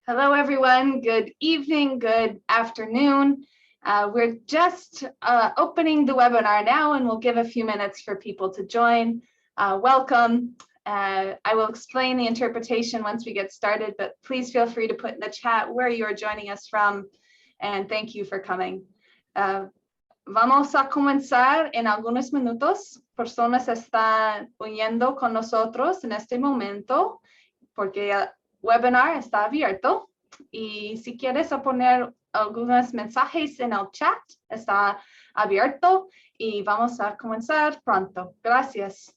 Hello, everyone. Good evening, good afternoon. We're just opening the webinar now, and we'll give a few minutes for people to join. Welcome. I will explain the interpretation once we get started, but please feel free to put in the chat where you are joining us from, and thank you for coming. Vamos a comenzar en algunos minutos. Personas están uniendo con nosotros en este momento porque el webinar está abierto. Y si quieres poner algunos mensajes en el chat, está abierto y vamos a comenzar pronto. Gracias.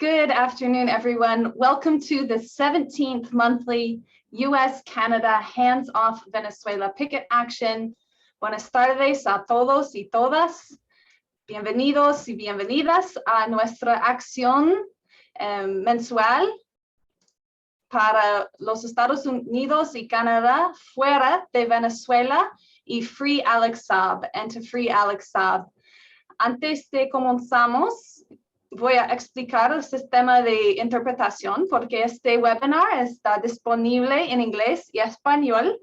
Good afternoon, everyone. Welcome to the 17th monthly US-Canada Hands-Off Venezuela Picket Action. Buenas tardes a todos y todas. Bienvenidos y bienvenidas a nuestra acción mensual para los Estados Unidos y Canadá fuera de Venezuela y Free Alex Saab, and to free Alex Saab. Antes de comenzamos, voy a explicar el sistema de interpretación porque este webinar está disponible en inglés y español.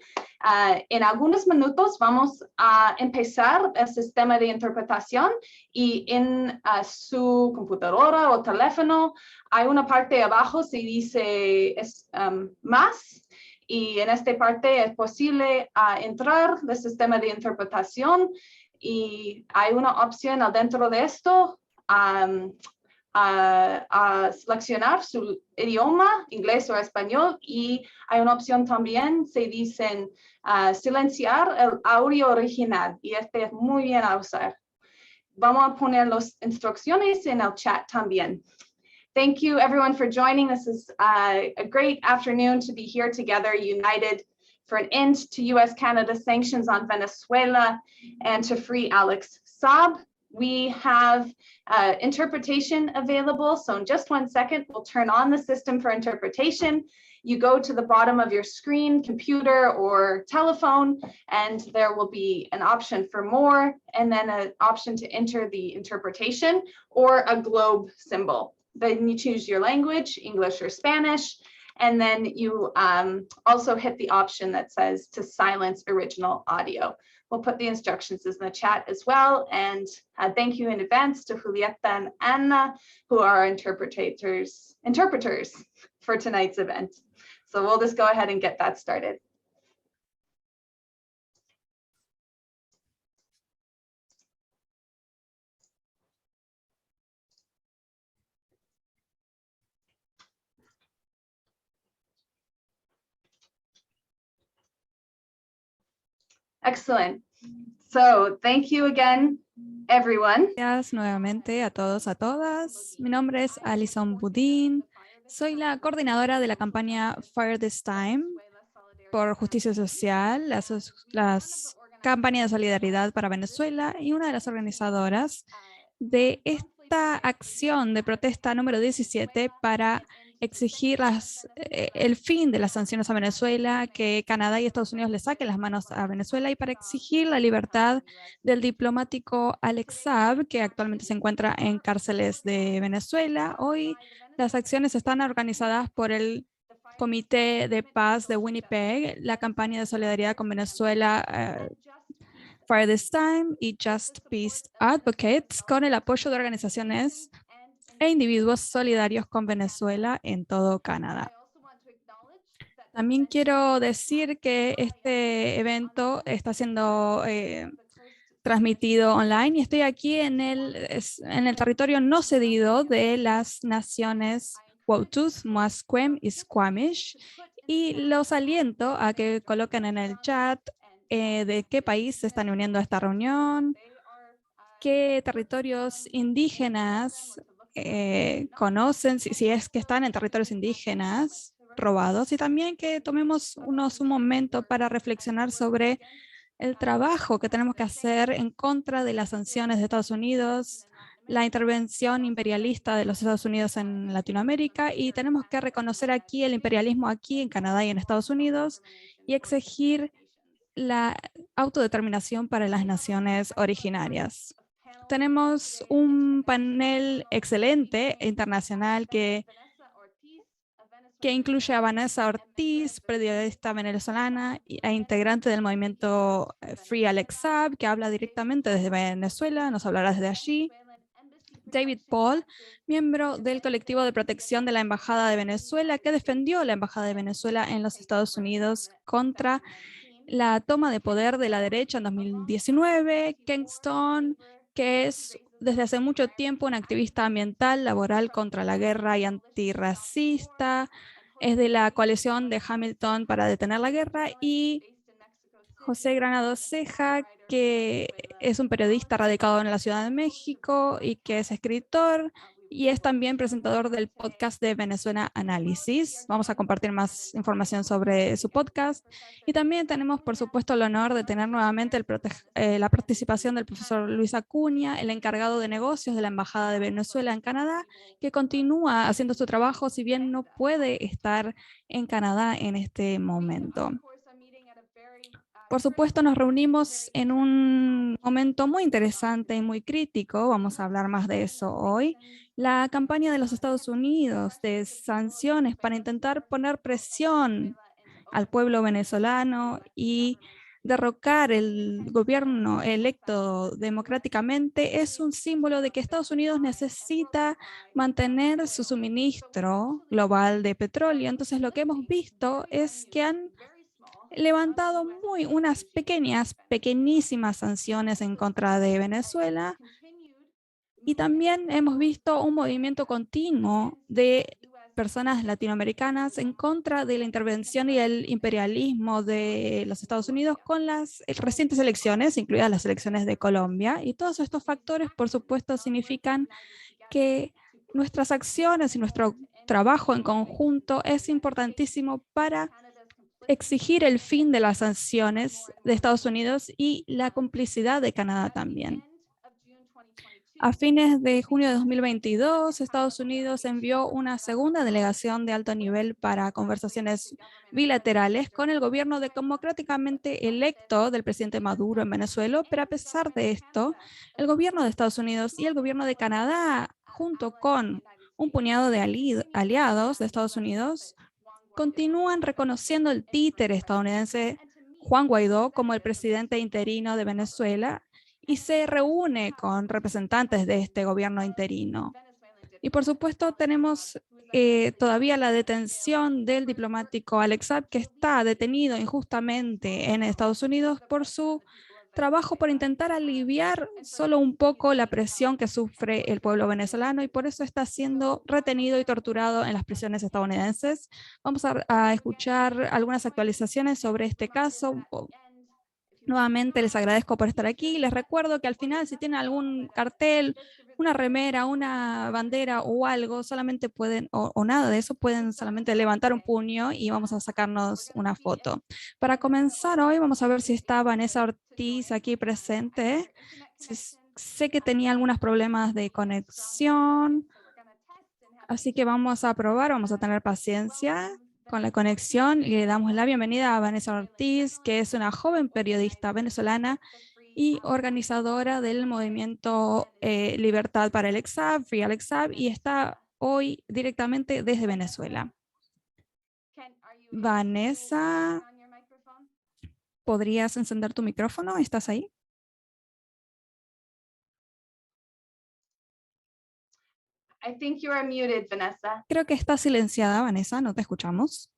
En algunos minutos vamos a empezar el sistema de interpretación y en su computadora o teléfono hay una parte abajo que dice más, y en esta parte es posible entrar al sistema de interpretación y hay una opción adentro de esto a seleccionar su idioma, inglés o español, y hay una opción también, se dicen silenciar el audio original, y este es muy bien a usar. Vamos a poner las instrucciones en el chat también. Thank you everyone for joining. This is a great afternoon to be here together, united for an end to US-Canada sanctions on Venezuela and to free Alex Saab. We have interpretation available. So in just 1 second, we'll turn on the system for interpretation. You go to the bottom of your screen, computer or telephone, and there will be an option for more, and then an option to enter the interpretation or a globe symbol. Then you choose your language, English or Spanish, and then you also hit the option that says to silence original audio. We'll put the instructions in the chat as well. And thank you in advance to Julieta and Anna, who are interpreters for tonight's event. So we'll just go ahead and get that started. Excellent. So thank you again, everyone. Gracias nuevamente a todos, a todas. Mi nombre es Alison Budín. Soy la coordinadora de la campaña Fire This Time por Justicia Social, las campañas de solidaridad para Venezuela, y una de las organizadoras de esta acción de protesta número 17 para exigir el fin de las sanciones a Venezuela, que Canadá y Estados Unidos le saquen las manos a Venezuela, y para exigir la libertad del diplomático Alex Saab, que actualmente se encuentra en cárceles de Venezuela. Hoy las acciones están organizadas por el Comité de Paz de Winnipeg, la campaña de solidaridad con Venezuela Fire This Time y Just Peace Advocates, con el apoyo de organizaciones e individuos solidarios con Venezuela en todo Canadá. También quiero decir que este evento está siendo transmitido online y estoy aquí en el territorio no cedido de las naciones Waututh, Musqueam y Squamish, y los aliento a que coloquen en el chat de qué país se están uniendo a esta reunión, qué territorios indígenas conocen, si es que están en territorios indígenas robados, y también que tomemos un momento para reflexionar sobre el trabajo que tenemos que hacer en contra de las sanciones de Estados Unidos, la intervención imperialista de los Estados Unidos en Latinoamérica, y tenemos que reconocer aquí el imperialismo aquí en Canadá y en Estados Unidos y exigir la autodeterminación para las naciones originarias. Tenemos un panel excelente internacional que incluye a Vanessa Ortiz, periodista venezolana e integrante del movimiento Free Alex Saab, que habla directamente desde Venezuela, nos hablará desde allí. David Paul, miembro del colectivo de protección de la Embajada de Venezuela, que defendió la Embajada de Venezuela en los Estados Unidos contra la toma de poder de la derecha en 2019. Kingston, que es desde hace mucho tiempo un activista ambiental, laboral contra la guerra y antirracista, es de la coalición de Hamilton para detener la guerra, y José Granado Ceja, que es un periodista radicado en la Ciudad de México y que es escritor y es también presentador del podcast de Venezuela Análisis. Vamos a compartir más información sobre su podcast. Y también tenemos, por supuesto, el honor de tener nuevamente la participación del profesor Luis Acuña, el encargado de negocios de la Embajada de Venezuela en Canadá, que continúa haciendo su trabajo, si bien no puede estar en Canadá en este momento. Por supuesto, nos reunimos en un momento muy interesante y muy crítico. Vamos a hablar más de eso hoy. La campaña de los Estados Unidos de sanciones para intentar poner presión al pueblo venezolano y derrocar el gobierno electo democráticamente es un símbolo de que Estados Unidos necesita mantener su suministro global de petróleo. Entonces, lo que hemos visto es que han levantado unas pequeñísimas sanciones en contra de Venezuela, y también hemos visto un movimiento continuo de personas latinoamericanas en contra de la intervención y el imperialismo de los Estados Unidos con las recientes elecciones, incluidas las elecciones de Colombia. Y todos estos factores, por supuesto, significan que nuestras acciones y nuestro trabajo en conjunto es importantísimo para exigir el fin de las sanciones de Estados Unidos y la complicidad de Canadá también. A fines de junio de 2022, Estados Unidos envió una segunda delegación de alto nivel para conversaciones bilaterales con el gobierno democráticamente electo del presidente Maduro en Venezuela, pero a pesar de esto, el gobierno de Estados Unidos y el gobierno de Canadá, junto con un puñado de aliados de Estados Unidos, continúan reconociendo el títere estadounidense Juan Guaidó como el presidente interino de Venezuela y se reúne con representantes de este gobierno interino. Y por supuesto tenemos todavía la detención del diplomático Alex Saab, que está detenido injustamente en Estados Unidos por su trabajo por intentar aliviar solo un poco la presión que sufre el pueblo venezolano, y por eso está siendo retenido y torturado en las prisiones estadounidenses. Vamos a escuchar algunas actualizaciones sobre este caso. Nuevamente les agradezco por estar aquí. Les recuerdo que al final, si tienen algún cartel, una remera, una bandera o algo, solamente pueden, o nada de eso, pueden solamente levantar un puño y vamos a sacarnos una foto. Para comenzar hoy, vamos a ver si está Vanessa Ortiz aquí presente. Sé que tenía algunos problemas de conexión, así que vamos a probar, vamos a tener paciencia con la conexión y le damos la bienvenida a Vanessa Ortiz, que es una joven periodista venezolana y organizadora del movimiento Libertad para Alex Saab, Free Alex Saab, y está hoy directamente desde Venezuela. Vanessa, ¿podrías encender tu micrófono? ¿Estás ahí? I think you are muted, Vanessa. Creo que está silenciada, Vanessa, no te escuchamos.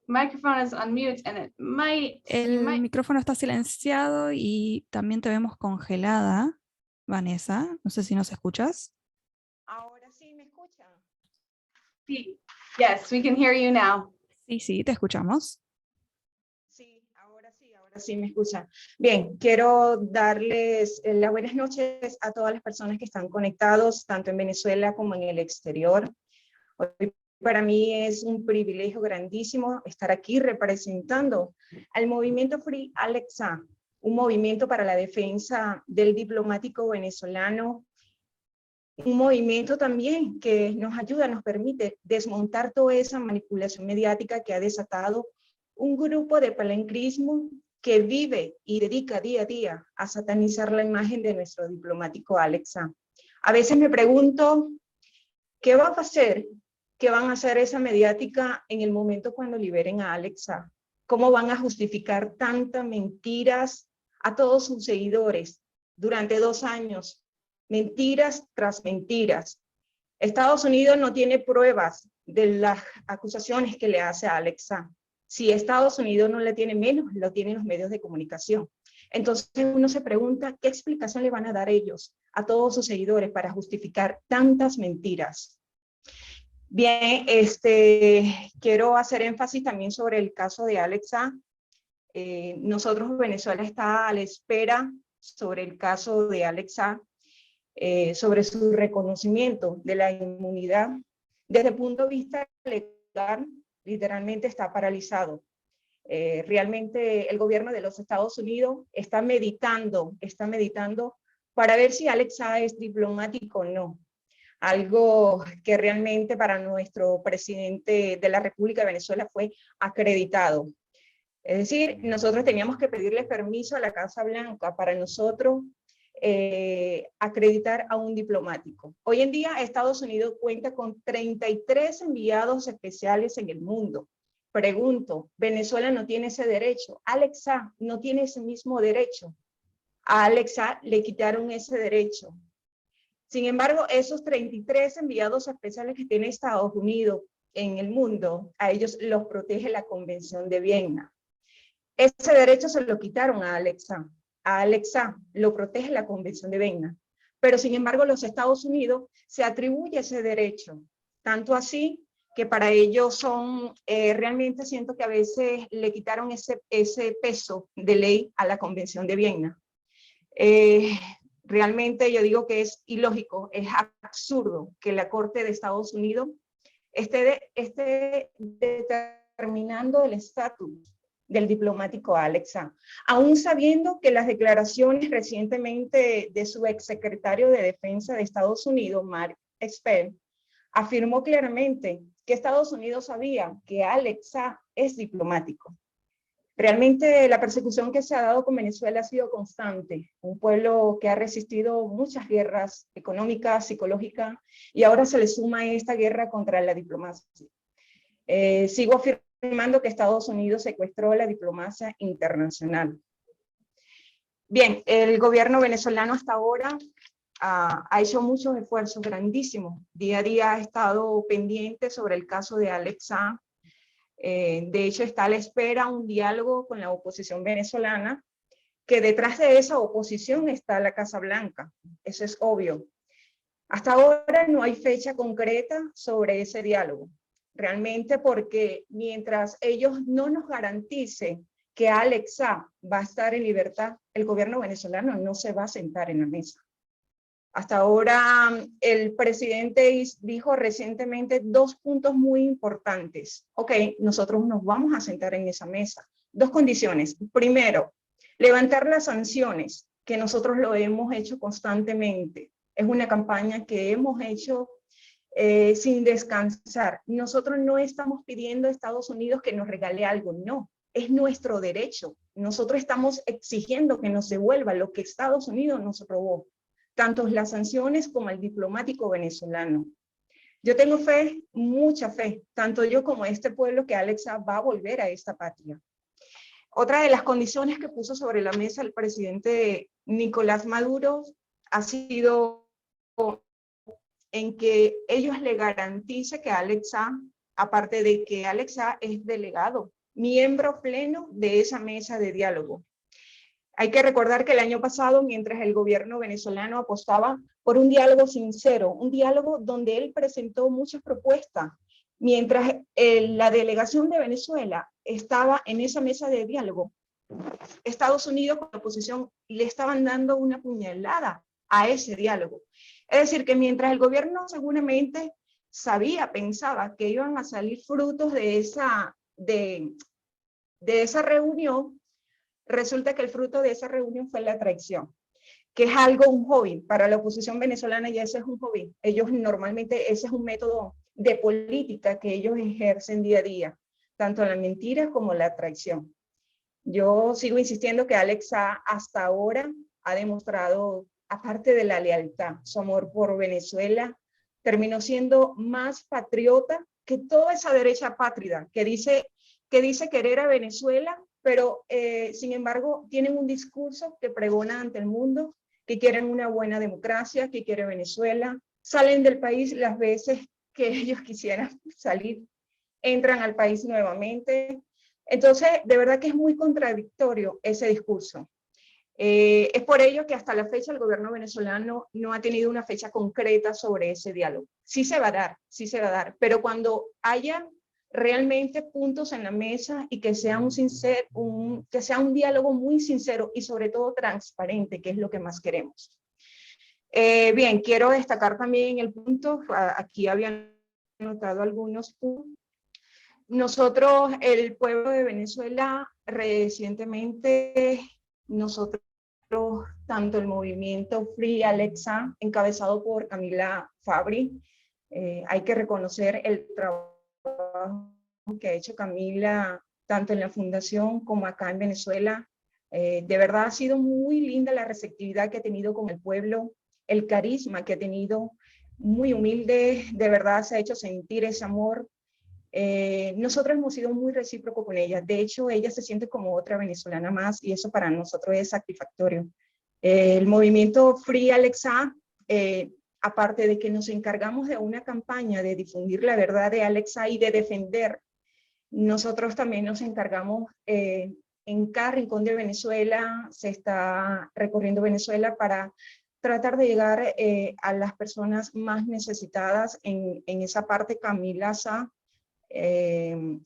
Microphone is on mute and it might... El micrófono está silenciado y también te vemos congelada, Vanessa. No sé si nos escuchas. Ahora sí me escuchan. Sí. Yes, we can hear you now. Sí, te escuchamos. Sí, ahora sí me escuchan. Bien, quiero darles las buenas noches a todas las personas que están conectados, tanto en Venezuela como en el exterior. Hoy para mí es un privilegio grandísimo estar aquí representando al movimiento Free Alexa, un movimiento para la defensa del diplomático venezolano, un movimiento también que nos ayuda, nos permite desmontar toda esa manipulación mediática que ha desatado un grupo de palencrismo que vive y dedica día a día a satanizar la imagen de nuestro diplomático Alexa. A veces me pregunto, ¿qué va a hacer? ¿Qué van a hacer esa mediática en el momento cuando liberen a Alexa? ¿Cómo van a justificar tantas mentiras a todos sus seguidores durante 2 años? Mentiras tras mentiras. Estados Unidos no tiene pruebas de las acusaciones que le hace a Alexa. Si Estados Unidos no le tiene, menos lo tienen los medios de comunicación. Entonces uno se pregunta, ¿qué explicación le van a dar ellos a todos sus seguidores para justificar tantas mentiras? Bien, quiero hacer énfasis también sobre el caso de Alexa. Nosotros, Venezuela está a la espera sobre el caso de Alexa, sobre su reconocimiento de la inmunidad. Desde el punto de vista legal, literalmente está paralizado. Realmente el gobierno de los Estados Unidos está meditando para ver si Alexa es diplomático o no. Algo que realmente para nuestro presidente de la República de Venezuela fue acreditado. Es decir, nosotros teníamos que pedirle permiso a la Casa Blanca para nosotros acreditar a un diplomático. Hoy en día Estados Unidos cuenta con 33 enviados especiales en el mundo. Pregunto, ¿Venezuela no tiene ese derecho? Alexa no tiene ese mismo derecho. A Alexa le quitaron ese derecho. Sin embargo, esos 33 enviados especiales que tiene Estados Unidos en el mundo, a ellos los protege la Convención de Viena. Ese derecho se lo quitaron a Alexa. A Alexa lo protege la Convención de Viena. Pero sin embargo, los Estados Unidos se atribuye ese derecho. Tanto así que para ellos son, realmente siento que a veces le quitaron ese peso de ley a la Convención de Viena. Realmente yo digo que es ilógico, es absurdo que la Corte de Estados Unidos esté determinando el estatus del diplomático Alexa, aún sabiendo que las declaraciones recientemente de su exsecretario de Defensa de Estados Unidos, Mark Esper, afirmó claramente que Estados Unidos sabía que Alexa es diplomático. Realmente la persecución que se ha dado con Venezuela ha sido constante, un pueblo que ha resistido muchas guerras económicas, psicológicas, y ahora se le suma esta guerra contra la diplomacia. Sigo afirmando que Estados Unidos secuestró la diplomacia internacional. Bien, el gobierno venezolano hasta ahora ha hecho muchos esfuerzos grandísimos. Día a día ha estado pendiente sobre el caso de Alexa. De hecho, está a la espera un diálogo con la oposición venezolana, que detrás de esa oposición está la Casa Blanca. Eso es obvio. Hasta ahora no hay fecha concreta sobre ese diálogo. Realmente porque mientras ellos no nos garanticen que Alexa va a estar en libertad, el gobierno venezolano no se va a sentar en la mesa. Hasta ahora el presidente dijo recientemente 2 puntos muy importantes. Ok, nosotros nos vamos a sentar en esa mesa. 2 condiciones. Primero, levantar las sanciones, que nosotros lo hemos hecho constantemente. Es una campaña que hemos hecho sin descansar. Nosotros no estamos pidiendo a Estados Unidos que nos regale algo, no. Es nuestro derecho. Nosotros estamos exigiendo que nos devuelva lo que Estados Unidos nos robó, tanto las sanciones como el diplomático venezolano. Yo tengo fe, mucha fe, tanto yo como este pueblo, que Alexa va a volver a esta patria. Otra de las condiciones que puso sobre la mesa el presidente Nicolás Maduro ha sido en que ellos le garanticen que Alexa aparte de que Alexa es delegado, miembro pleno de esa mesa de diálogo. Hay que recordar que el año pasado, mientras el gobierno venezolano apostaba por un diálogo sincero, un diálogo donde él presentó muchas propuestas, mientras la delegación de Venezuela estaba en esa mesa de diálogo, Estados Unidos con la oposición le estaban dando una puñalada a ese diálogo. Es decir, que mientras el gobierno seguramente pensaba que iban a salir frutos de esa reunión, resulta que el fruto de esa reunión fue la traición, que es un hobby. Para la oposición venezolana ya ese es un hobby. Ellos normalmente, ese es un método de política que ellos ejercen día a día, tanto la mentira como la traición. Yo sigo insistiendo que Alexa hasta ahora ha demostrado, aparte de la lealtad, su amor por Venezuela, terminó siendo más patriota que toda esa derecha apátrida que dice querer a Venezuela, pero sin embargo tienen un discurso que pregona ante el mundo, que quieren una buena democracia, que quiere Venezuela, salen del país las veces que ellos quisieran salir, entran al país nuevamente. Entonces, de verdad que es muy contradictorio ese discurso. Es por ello que hasta la fecha el gobierno venezolano no ha tenido una fecha concreta sobre ese diálogo. Sí se va a dar, pero cuando haya realmente puntos en la mesa y que sea que sea un diálogo muy sincero y sobre todo transparente, que es lo que más queremos. Bien, quiero destacar también el punto, aquí habían notado algunos puntos. Nosotros, el pueblo de Venezuela, recientemente, nosotros, tanto el movimiento Free Alexa, encabezado por Camila Fabri, hay que reconocer el trabajo que ha hecho Camila, tanto en la fundación como acá en Venezuela. De verdad ha sido muy linda la receptividad que ha tenido con el pueblo, el carisma que ha tenido, muy humilde, de verdad se ha hecho sentir ese amor. Nosotros hemos sido muy recíprocos con ella. De hecho, ella se siente como otra venezolana más y eso para nosotros es satisfactorio. El movimiento Free Alexa, aparte de que nos encargamos de una campaña de difundir la verdad de Alexa y de defender, nosotros también nos encargamos en cada rincón de Venezuela, se está recorriendo Venezuela para tratar de llegar a las personas más necesitadas en esa parte. Camila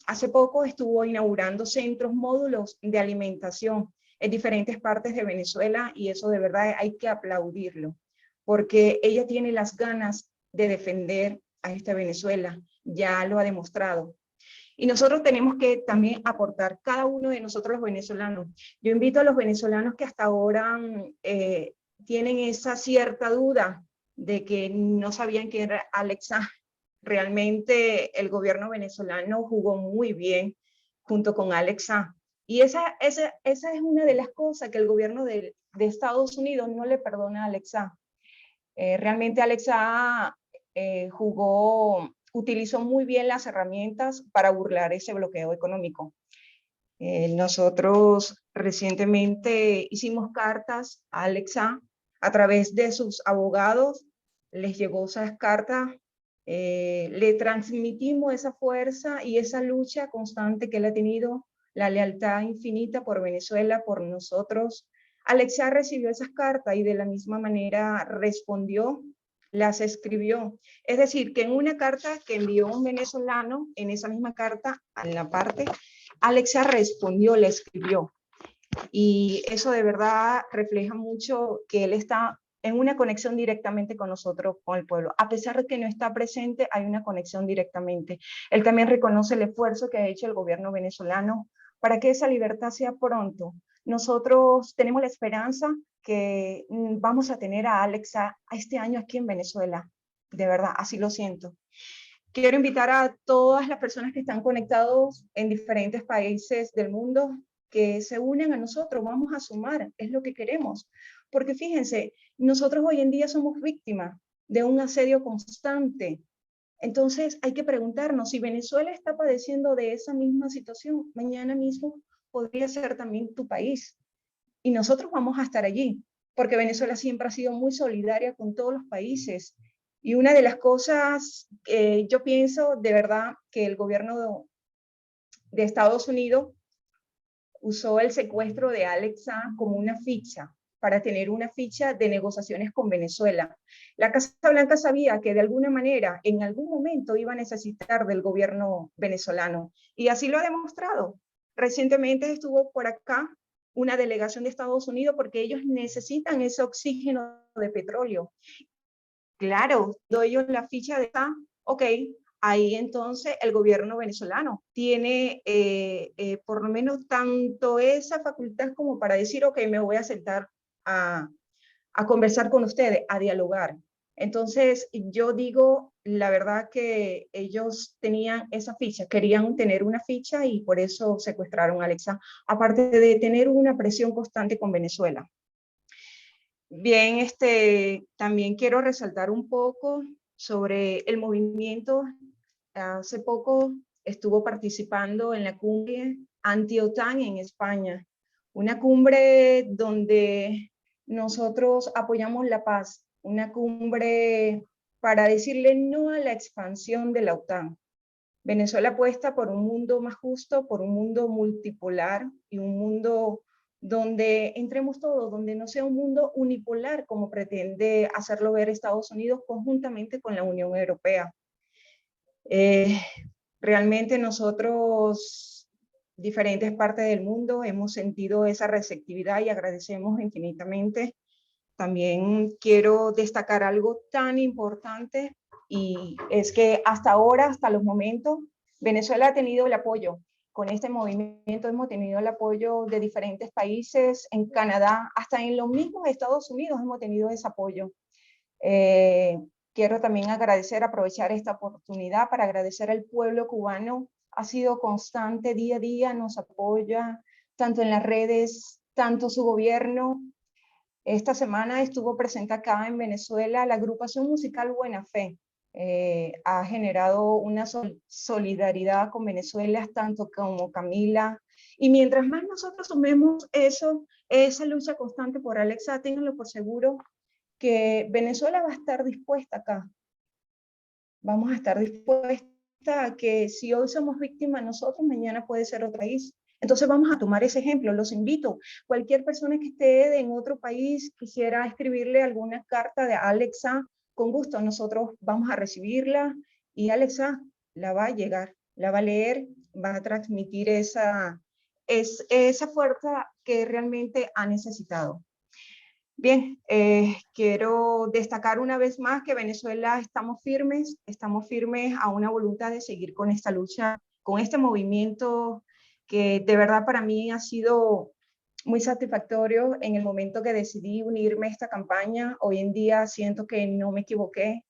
hace poco estuvo inaugurando módulos de alimentación en diferentes partes de Venezuela y eso de verdad hay que aplaudirlo, porque ella tiene las ganas de defender a esta Venezuela, ya lo ha demostrado. Y nosotros tenemos que también aportar, cada uno de nosotros los venezolanos. Yo invito a los venezolanos que hasta ahora tienen esa cierta duda de que no sabían quién era Alexa. Realmente el gobierno venezolano jugó muy bien junto con Alexa. Y esa es una de las cosas que el gobierno de Estados Unidos no le perdona a Alexa. Realmente Alexa utilizó muy bien las herramientas para burlar ese bloqueo económico. Nosotros recientemente hicimos cartas a Alexa a través de sus abogados, les llegó esas cartas, le transmitimos esa fuerza y esa lucha constante que él ha tenido, la lealtad infinita por Venezuela, por nosotros. Alexa recibió esas cartas y de la misma manera respondió, las escribió. Es decir, que en una carta que envió un venezolano, en esa misma carta, en la parte, Alexa respondió, le escribió. Y eso de verdad refleja mucho que él está en una conexión directamente con nosotros, con el pueblo. A pesar de que no está presente, hay una conexión directamente. Él también reconoce el esfuerzo que ha hecho el gobierno venezolano para que esa libertad sea pronto. Nosotros tenemos la esperanza que vamos a tener a Alexa este año aquí en Venezuela. De verdad, así lo siento. Quiero invitar a todas las personas que están conectados en diferentes países del mundo que se unen a nosotros, vamos a sumar, es lo que queremos. Porque fíjense, nosotros hoy en día somos víctimas de un asedio constante. Entonces hay que preguntarnos si Venezuela está padeciendo de esa misma situación, mañana mismo podría ser también tu país. Y nosotros vamos a estar allí, porque Venezuela siempre ha sido muy solidaria con todos los países. Y una de las cosas que yo pienso de verdad que el gobierno de Estados Unidos usó el secuestro de Alex Saab como una ficha, para tener una ficha de negociaciones con Venezuela. La Casa Blanca sabía que de alguna manera, en algún momento, iba a necesitar del gobierno venezolano, y así lo ha demostrado. Recientemente estuvo por acá una delegación de Estados Unidos porque ellos necesitan ese oxígeno de petróleo. Claro, doy yo la ficha de esta, ok, ahí entonces el gobierno venezolano tiene por lo menos tanto esa facultad como para decir, ok, me voy a sentar a conversar con ustedes, a dialogar. Entonces yo digo la verdad que ellos tenían esa ficha, querían tener una ficha y por eso secuestraron a Alex Saab, aparte de tener una presión constante con Venezuela. Bien, también quiero resaltar un poco sobre el movimiento. Hace poco estuvo participando en la cumbre anti-OTAN en España, una cumbre donde nosotros apoyamos la paz, una cumbre para decirle no a la expansión de la OTAN. Venezuela apuesta por un mundo más justo, por un mundo multipolar y un mundo donde entremos todos, donde no sea un mundo unipolar como pretende hacerlo ver Estados Unidos conjuntamente con la Unión Europea. Realmente nosotros, diferentes partes del mundo, hemos sentido esa receptividad y agradecemos infinitamente. También quiero destacar algo tan importante y es que hasta ahora, hasta los momentos, Venezuela ha tenido el apoyo. Con este movimiento hemos tenido el apoyo de diferentes países, en Canadá, hasta en los mismos Estados Unidos hemos tenido ese apoyo. Quiero también aprovechar esta oportunidad para agradecer al pueblo cubano. Ha sido constante día a día, nos apoya tanto en las redes, tanto su gobierno. Esta semana estuvo presente acá en Venezuela la agrupación musical Buena Fe. Ha generado una solidaridad con Venezuela, tanto como Camila. Y mientras más nosotros sumemos eso, esa lucha constante por Alex Saab, ténganlo por seguro que Venezuela va a estar dispuesta acá. Vamos a estar dispuesta a que si hoy somos víctimas nosotros, mañana puede ser otro país. Entonces vamos a tomar ese ejemplo, los invito. Cualquier persona que esté en otro país, quisiera escribirle alguna carta de Alex Saab, con gusto nosotros vamos a recibirla y Alex Saab la va a llegar, la va a leer, va a transmitir esa fuerza que realmente ha necesitado. Bien, quiero destacar una vez más que Venezuela estamos firmes a una voluntad de seguir con esta lucha, con este movimiento que de verdad para mí ha sido muy satisfactorio en el momento que decidí unirme a esta campaña. Hoy en día siento que no me equivoqué.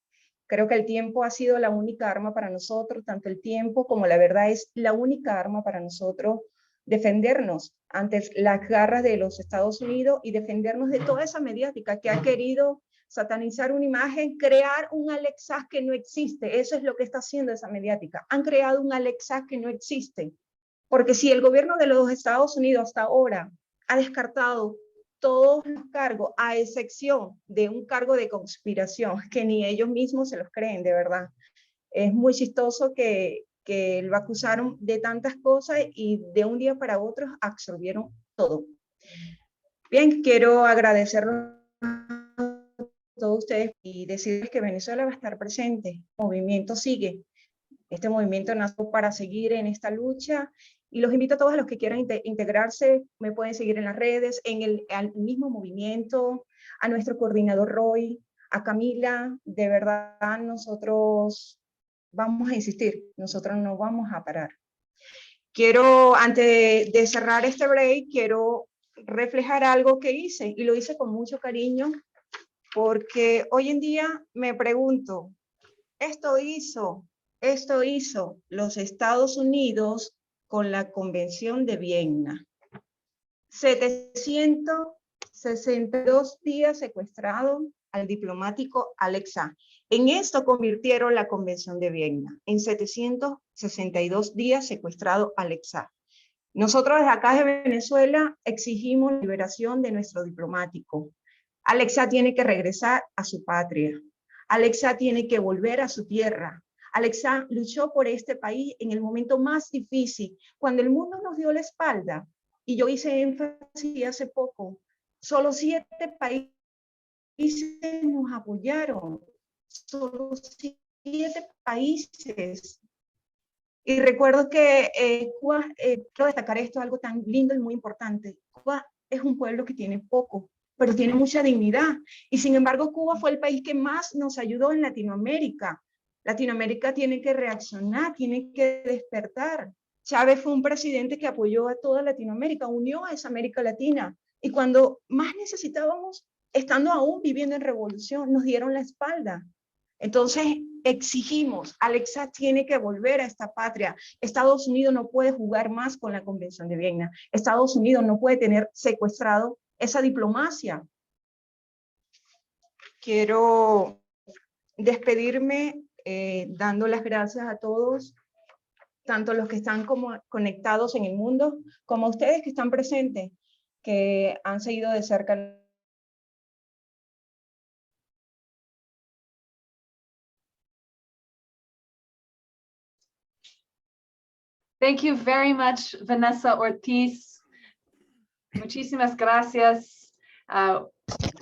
Creo que el tiempo ha sido la única arma para nosotros, tanto el tiempo como la verdad es la única arma para nosotros defendernos ante las garras de los Estados Unidos y defendernos de toda esa mediática que ha querido satanizar una imagen, crear un Alex Saab que no existe. Eso es lo que está haciendo esa mediática. Han creado un Alex Saab que no existe. Porque si el gobierno de los Estados Unidos hasta ahora ha descartado todos los cargos, a excepción de un cargo de conspiración, que ni ellos mismos se los creen, de verdad. Es muy chistoso que lo acusaron de tantas cosas y de un día para otro absorbieron todo. Bien, quiero agradecer a todos ustedes y decirles que Venezuela va a estar presente. El movimiento sigue. Este movimiento nació para seguir en esta lucha y los invito a todos los que quieran integrarse, me pueden seguir en las redes, al mismo movimiento, a nuestro coordinador Roy, a Camila. De verdad nosotros vamos a insistir, nosotros no vamos a parar. Quiero, antes de cerrar este break, quiero reflejar algo que hice y lo hice con mucho cariño porque hoy en día me pregunto, esto hizo los Estados Unidos con la Convención de Viena. 762 días secuestrado al diplomático Alex Saab. En esto convirtieron la Convención de Viena, en 762 días secuestrado Alex Saab. Nosotros desde acá de Venezuela exigimos la liberación de nuestro diplomático. Alex Saab tiene que regresar a su patria. Alexa tiene que volver a su tierra. Alexa luchó por este país en el momento más difícil, cuando el mundo nos dio la espalda. Y yo hice énfasis hace poco, solo 7 países nos apoyaron, solo 7 países. Y recuerdo que Cuba, quiero destacar esto, algo tan lindo y muy importante. Cuba es un pueblo que tiene poco, pero tiene mucha dignidad. Y sin embargo, Cuba fue el país que más nos ayudó en Latinoamérica. Latinoamérica tiene que reaccionar, tiene que despertar. Chávez fue un presidente que apoyó a toda Latinoamérica, unió a esa América Latina. Y cuando más necesitábamos, estando aún viviendo en revolución, nos dieron la espalda. Entonces exigimos, Alexa tiene que volver a esta patria. Estados Unidos no puede jugar más con la Convención de Viena. Estados Unidos no puede tener secuestrado esa diplomacia. Quiero despedirme dando las gracias a todos, tanto los que están como conectados en el mundo, como ustedes que están presentes, que han seguido de cerca. Thank you very much, Vanessa Ortiz. Muchísimas gracias.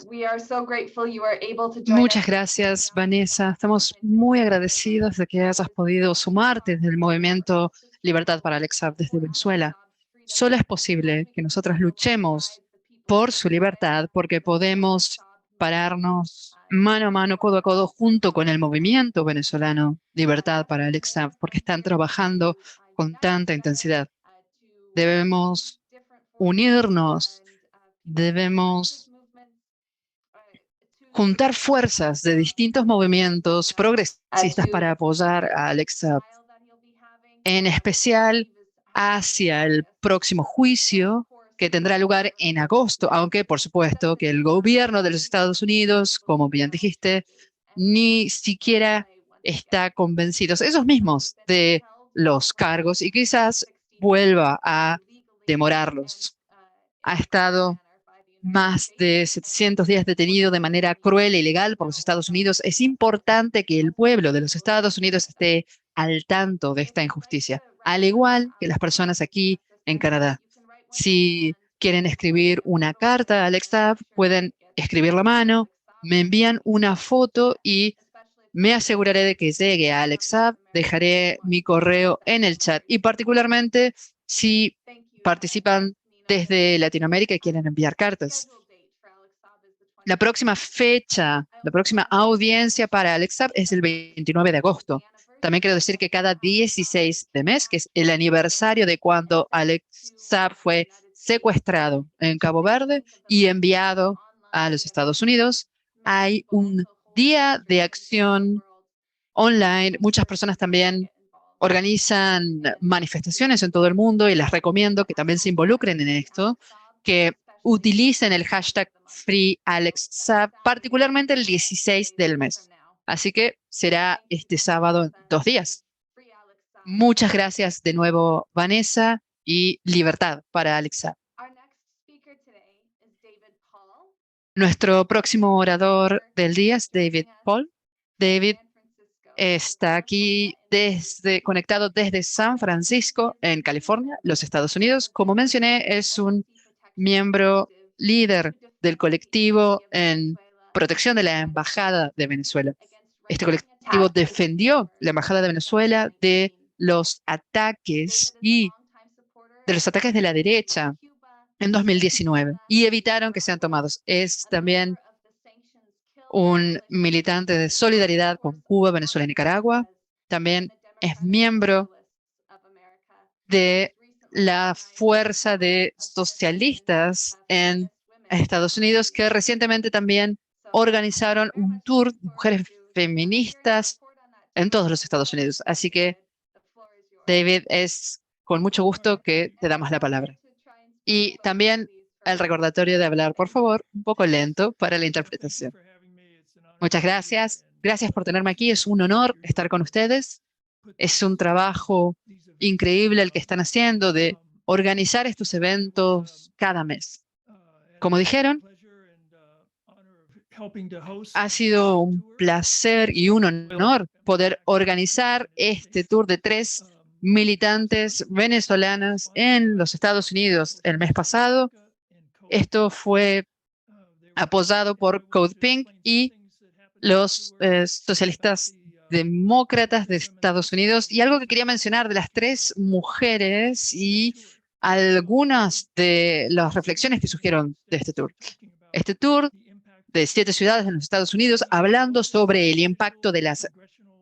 We are so grateful you are able to join Muchas us. gracias, Vanessa. Estamos muy agradecidos de que hayas podido sumarte desde el movimiento Libertad para Alexa desde Venezuela. Solo es posible que nosotros luchemos por su libertad porque podemos pararnos mano a mano, codo a codo, junto con el movimiento venezolano Libertad para Alexa, porque están trabajando con tanta intensidad. Debemos unirnos, debemos juntar fuerzas de distintos movimientos progresistas para apoyar a Alexa, en especial hacia el próximo juicio que tendrá lugar en agosto, aunque por supuesto que el gobierno de los Estados Unidos, como bien dijiste, ni siquiera está convencido, esos mismos, de los cargos y quizás vuelva a demorarlos. Ha estado más de 700 días detenido de manera cruel e ilegal por los Estados Unidos. Es importante que el pueblo de los Estados Unidos esté al tanto de esta injusticia, al igual que las personas aquí en Canadá. Si quieren escribir una carta a Alexa, pueden escribirla a mano, me envían una foto y me aseguraré de que llegue a Alexa. Dejaré mi correo en el chat y particularmente si participan desde Latinoamérica y quieren enviar cartas. La próxima fecha, la próxima audiencia para Alexa es el 29 de agosto. También quiero decir que cada 16 de mes, que es el aniversario de cuando Alexa fue secuestrado en Cabo Verde y enviado a los Estados Unidos, hay un día de acción online. Muchas personas también organizan manifestaciones en todo el mundo y les recomiendo que también se involucren en esto, que utilicen el hashtag FreeAlexSab, particularmente el 16 del mes. Así que será este sábado en 2 días. Muchas gracias de nuevo, Vanessa, y libertad para Alexa. Nuestro próximo orador del día es David Paul. David está aquí conectado desde San Francisco, en California, los Estados Unidos. Como mencioné, es un miembro líder del colectivo en protección de la Embajada de Venezuela. Este colectivo defendió la Embajada de Venezuela de los ataques de la derecha en 2019 y evitaron que sean tomados. Es también un militante de solidaridad con Cuba, Venezuela y Nicaragua. También es miembro de la fuerza de socialistas en Estados Unidos, que recientemente también organizaron un tour de mujeres feministas en todos los Estados Unidos. Así que, David, es con mucho gusto que te damos la palabra. Y también el recordatorio de hablar, por favor, un poco lento para la interpretación. Muchas gracias. Gracias por tenerme aquí. Es un honor estar con ustedes. Es un trabajo increíble el que están haciendo de organizar estos eventos cada mes. Como dijeron, Ha sido un placer y un honor poder organizar este tour de 3 militantes venezolanas en los Estados Unidos el mes pasado. Esto fue apoyado por Code Pink y los socialistas demócratas de Estados Unidos. Y algo que quería mencionar de las 3 mujeres y algunas de las reflexiones que surgieron de este tour. Este tour de 7 ciudades en los Estados Unidos, hablando sobre el impacto de las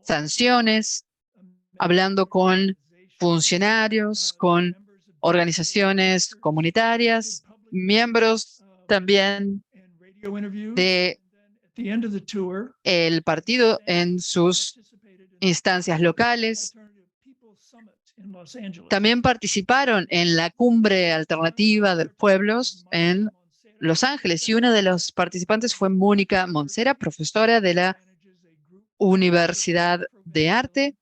sanciones, hablando con funcionarios, con organizaciones comunitarias, miembros también del partido en sus instancias locales. También participaron en la cumbre alternativa de los pueblos en Los Ángeles, y una de los participantes fue Mónica Moncera, profesora de la Universidad de Arte.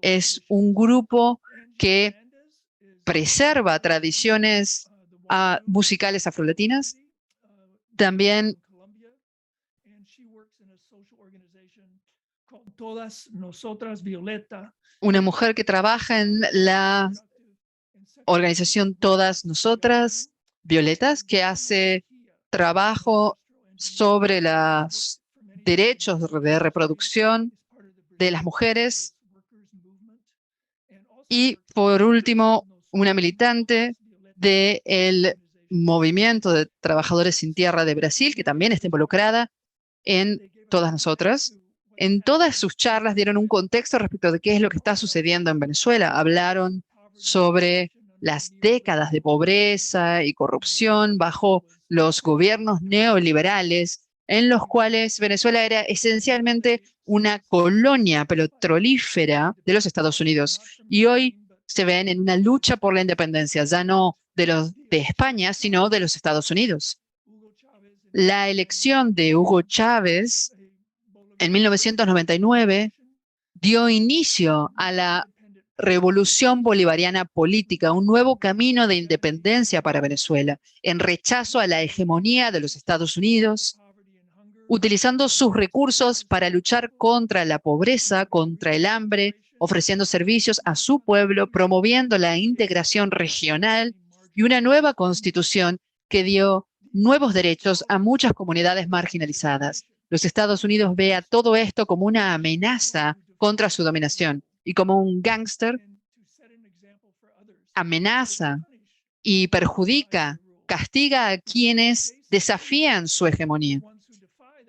Es un grupo que preserva tradiciones musicales afrolatinas. También una mujer que trabaja en la organización Todas Nosotras Violetas, que hace trabajo sobre los derechos de reproducción de las mujeres. Y por último, una militante del movimiento de trabajadores sin tierra de Brasil, que también está involucrada en Todas Nosotras. En todas sus charlas dieron un contexto respecto de qué es lo que está sucediendo en Venezuela. Hablaron sobre las décadas de pobreza y corrupción bajo los gobiernos neoliberales, en los cuales Venezuela era esencialmente una colonia petrolífera de los Estados Unidos. Y hoy se ven en una lucha por la independencia, ya no de España, sino de los Estados Unidos. La elección de Hugo Chávez en 1999 dio inicio a la revolución bolivariana política, un nuevo camino de independencia para Venezuela, en rechazo a la hegemonía de los Estados Unidos, utilizando sus recursos para luchar contra la pobreza, contra el hambre, ofreciendo servicios a su pueblo, promoviendo la integración regional y una nueva constitución que dio nuevos derechos a muchas comunidades marginalizadas. Los Estados Unidos ve a todo esto como una amenaza contra su dominación y como un gángster amenaza y perjudica, castiga a quienes desafían su hegemonía.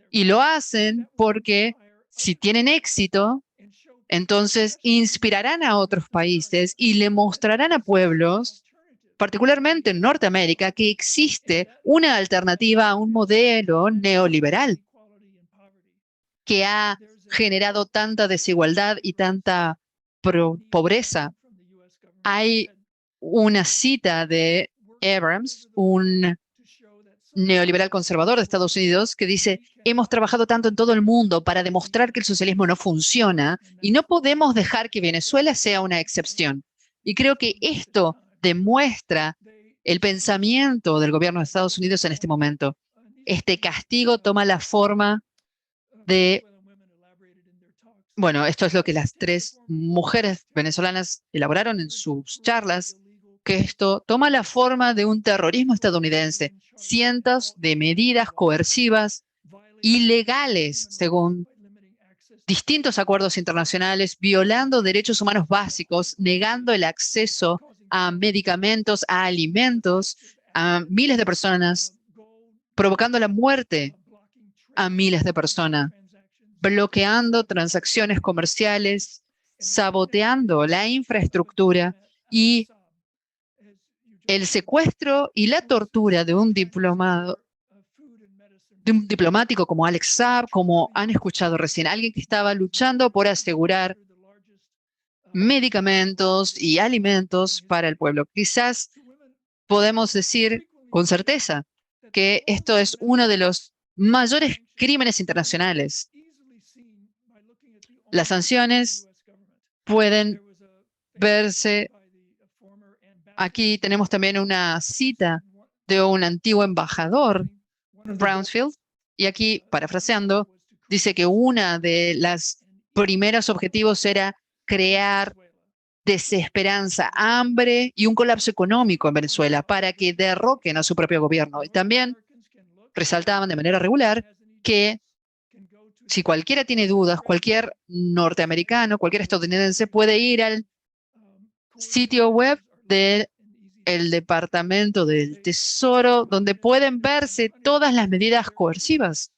Y lo hacen porque si tienen éxito, entonces inspirarán a otros países y le mostrarán a pueblos, particularmente en Norteamérica, que existe una alternativa a un modelo neoliberal que ha generado tanta desigualdad y tanta pobreza. Hay una cita de Abrams, un neoliberal conservador de Estados Unidos, que dice: hemos trabajado tanto en todo el mundo para demostrar que el socialismo no funciona y no podemos dejar que Venezuela sea una excepción. Y creo que esto demuestra el pensamiento del gobierno de Estados Unidos en este momento. Este castigo toma la forma de... Bueno, esto es lo que las 3 mujeres venezolanas elaboraron en sus charlas, que esto toma la forma de un terrorismo estadounidense, cientos de medidas coercivas ilegales, según distintos acuerdos internacionales, violando derechos humanos básicos, negando el acceso a medicamentos, a alimentos, a miles de personas, provocando la muerte a miles de personas, bloqueando transacciones comerciales, saboteando la infraestructura y el secuestro y la tortura de un diplomático como Alex Saab, como han escuchado recién, alguien que estaba luchando por asegurar medicamentos y alimentos para el pueblo. Quizás podemos decir con certeza que esto es uno de los mayores crímenes internacionales. Las sanciones pueden verse. Aquí tenemos también una cita de un antiguo embajador, Brownsfield, Y aquí, parafraseando, dice que una de las primeros objetivos era crear desesperanza, hambre y un colapso económico en Venezuela para que derroquen a su propio gobierno. Y también resaltaban de manera regular que si cualquiera tiene dudas, cualquier norteamericano, cualquier estadounidense puede ir al sitio web del Departamento del Tesoro, donde pueden verse todas las medidas coercivas.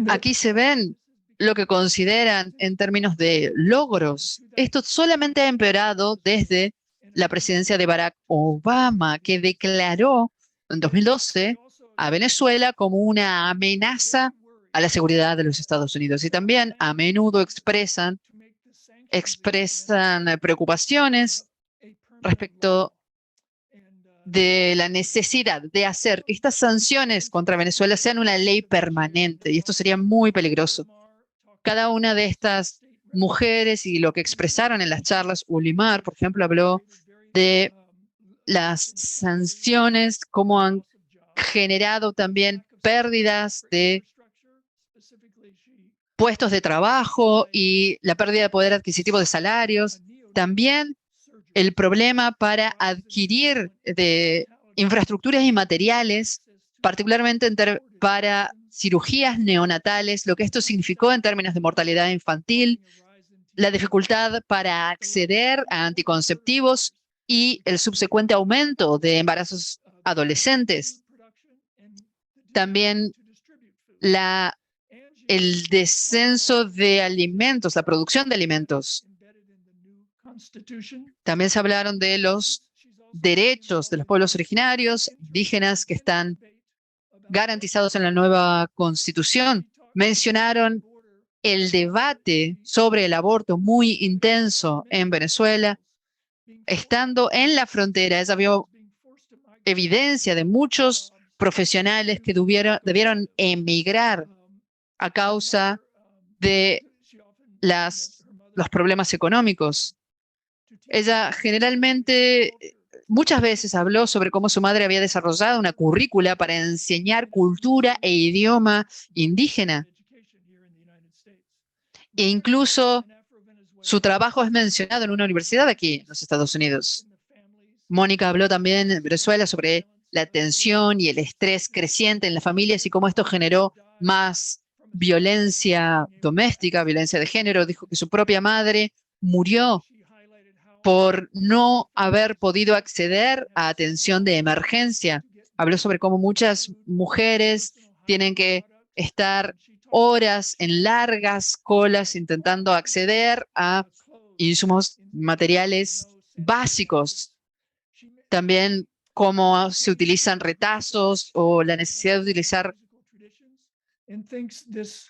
Aquí se ven lo que consideran en términos de logros. Esto solamente ha empeorado desde la presidencia de Barack Obama, que declaró en 2012 a Venezuela como una amenaza a la seguridad de los Estados Unidos. Y también a menudo expresan preocupaciones respecto de la necesidad de hacer que estas sanciones contra Venezuela sean una ley permanente, y esto sería muy peligroso. Cada una de estas mujeres y lo que expresaron en las charlas, Ulimar, por ejemplo, habló de las sanciones, cómo han generado también pérdidas de puestos de trabajo y la pérdida de poder adquisitivo de salarios. También el problema para adquirir de infraestructuras y materiales, particularmente para cirugías neonatales, lo que esto significó en términos de mortalidad infantil, la dificultad para acceder a anticonceptivos y el subsecuente aumento de embarazos adolescentes. También el descenso de alimentos, la producción de alimentos. También se hablaron de los derechos de los pueblos originarios, indígenas, que están garantizados en la nueva Constitución. Mencionaron el debate sobre el aborto muy intenso en Venezuela. Estando en la frontera, ella vio evidencia de muchos profesionales que debieron emigrar a causa de los problemas económicos. Ella generalmente, muchas veces habló sobre cómo su madre había desarrollado una currícula para enseñar cultura e idioma indígena. E incluso su trabajo es mencionado en una universidad aquí en los Estados Unidos. Mónica habló también en Venezuela sobre la tensión y el estrés creciente en las familias y cómo esto generó más violencia doméstica, violencia de género. Dijo que su propia madre murió por no haber podido acceder a atención de emergencia. Habló sobre cómo muchas mujeres tienen que estar horas en largas colas intentando acceder a insumos materiales básicos. También cómo se utilizan retazos o la necesidad de utilizar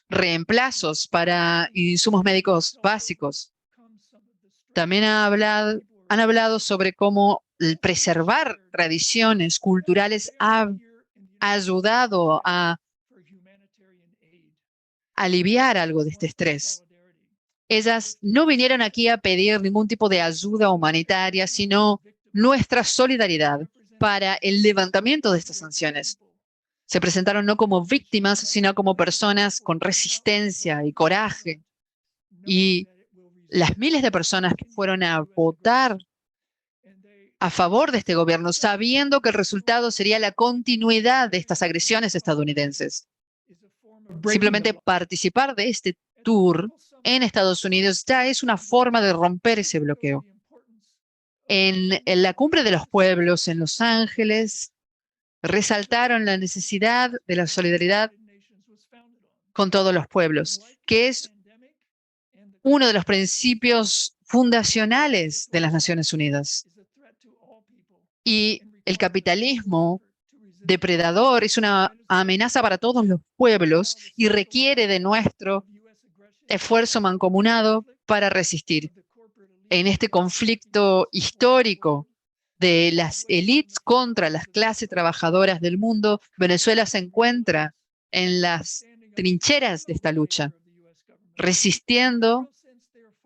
reemplazos para insumos médicos básicos. También han hablado sobre cómo el preservar tradiciones culturales ha ayudado a aliviar algo de este estrés. Ellas no vinieron aquí a pedir ningún tipo de ayuda humanitaria, sino nuestra solidaridad para el levantamiento de estas sanciones. Se presentaron no como víctimas, sino como personas con resistencia y coraje. Y las miles de personas que fueron a votar a favor de este gobierno, sabiendo que el resultado sería la continuidad de estas agresiones estadounidenses. Simplemente participar de este tour en Estados Unidos ya es una forma de romper ese bloqueo. En la Cumbre de los Pueblos en Los Ángeles, resaltaron la necesidad de la solidaridad con todos los pueblos, que es uno de los principios fundacionales de las Naciones Unidas. Y el capitalismo depredador es una amenaza para todos los pueblos y requiere de nuestro esfuerzo mancomunado para resistir. En este conflicto histórico de las élites contra las clases trabajadoras del mundo, Venezuela se encuentra en las trincheras de esta lucha, resistiendo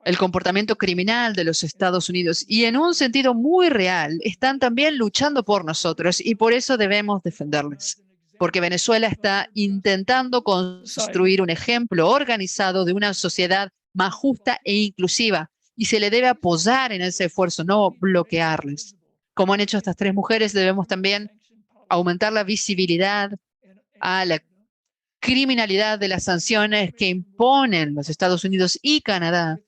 el comportamiento criminal de los Estados Unidos y en un sentido muy real están también luchando por nosotros y por eso debemos defenderles. porque Venezuela está intentando construir un ejemplo organizado de una sociedad más justa e inclusiva, y se le debe apoyar en ese esfuerzo, no bloquearles. Como han hecho estas tres mujeres, debemos también aumentar la visibilidad a la criminalidad de las sanciones que imponen los Estados Unidos y Canadá,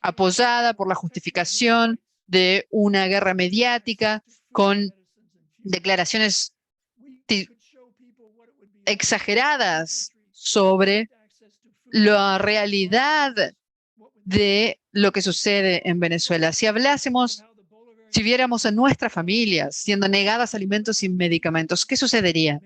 apoyada por la justificación de una guerra mediática con declaraciones exageradas sobre la realidad de lo que sucede en Venezuela. Si viéramos a nuestras familias siendo negadas alimentos y medicamentos, ¿qué sucedería?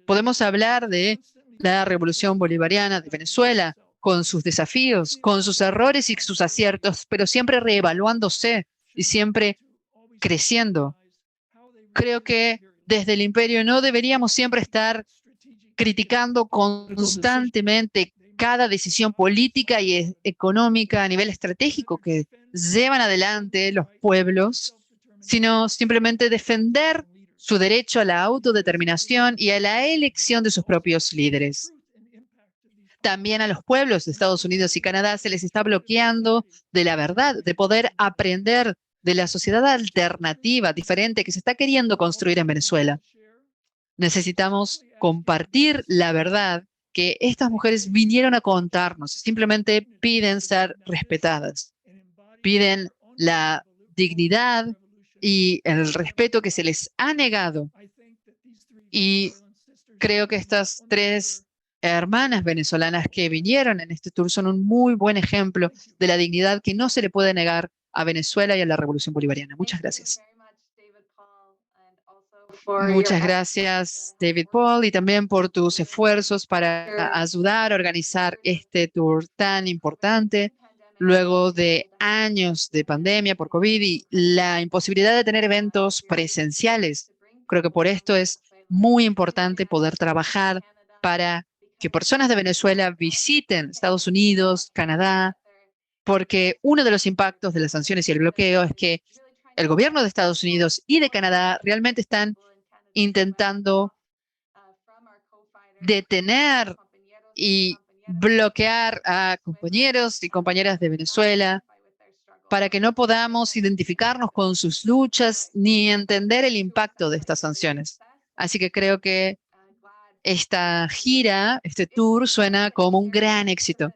Podemos hablar de la revolución bolivariana de Venezuela, con sus desafíos, con sus errores y sus aciertos, pero siempre reevaluándose y siempre creciendo. Creo que desde el imperio no deberíamos siempre estar criticando constantemente cada decisión política y económica a nivel estratégico que llevan adelante los pueblos, sino simplemente defender su derecho a la autodeterminación y a la elección de sus propios líderes. También a los pueblos de Estados Unidos y Canadá se les está bloqueando de la verdad, de poder aprender de la sociedad alternativa, diferente, que se está queriendo construir en Venezuela. Necesitamos compartir la verdad que estas mujeres vinieron a contarnos. Simplemente piden ser respetadas, piden la dignidad y el respeto que se les ha negado. Y creo que estas tres hermanas venezolanas que vinieron en este tour son un muy buen ejemplo de la dignidad que no se le puede negar a Venezuela y a la Revolución Bolivariana. Muchas gracias. Muchas gracias, David Paul, y también por tus esfuerzos para ayudar a organizar este tour tan importante luego de años de pandemia por COVID y la imposibilidad de tener eventos presenciales. Creo que por esto es muy importante poder trabajar para que personas de Venezuela visiten Estados Unidos, Canadá, porque uno de los impactos de las sanciones y el bloqueo es que el gobierno de Estados Unidos y de Canadá realmente están intentando detener y bloquear a compañeros y compañeras de Venezuela para que no podamos identificarnos con sus luchas ni entender el impacto de estas sanciones. Así que creo que esta gira, este tour, suena como un gran éxito.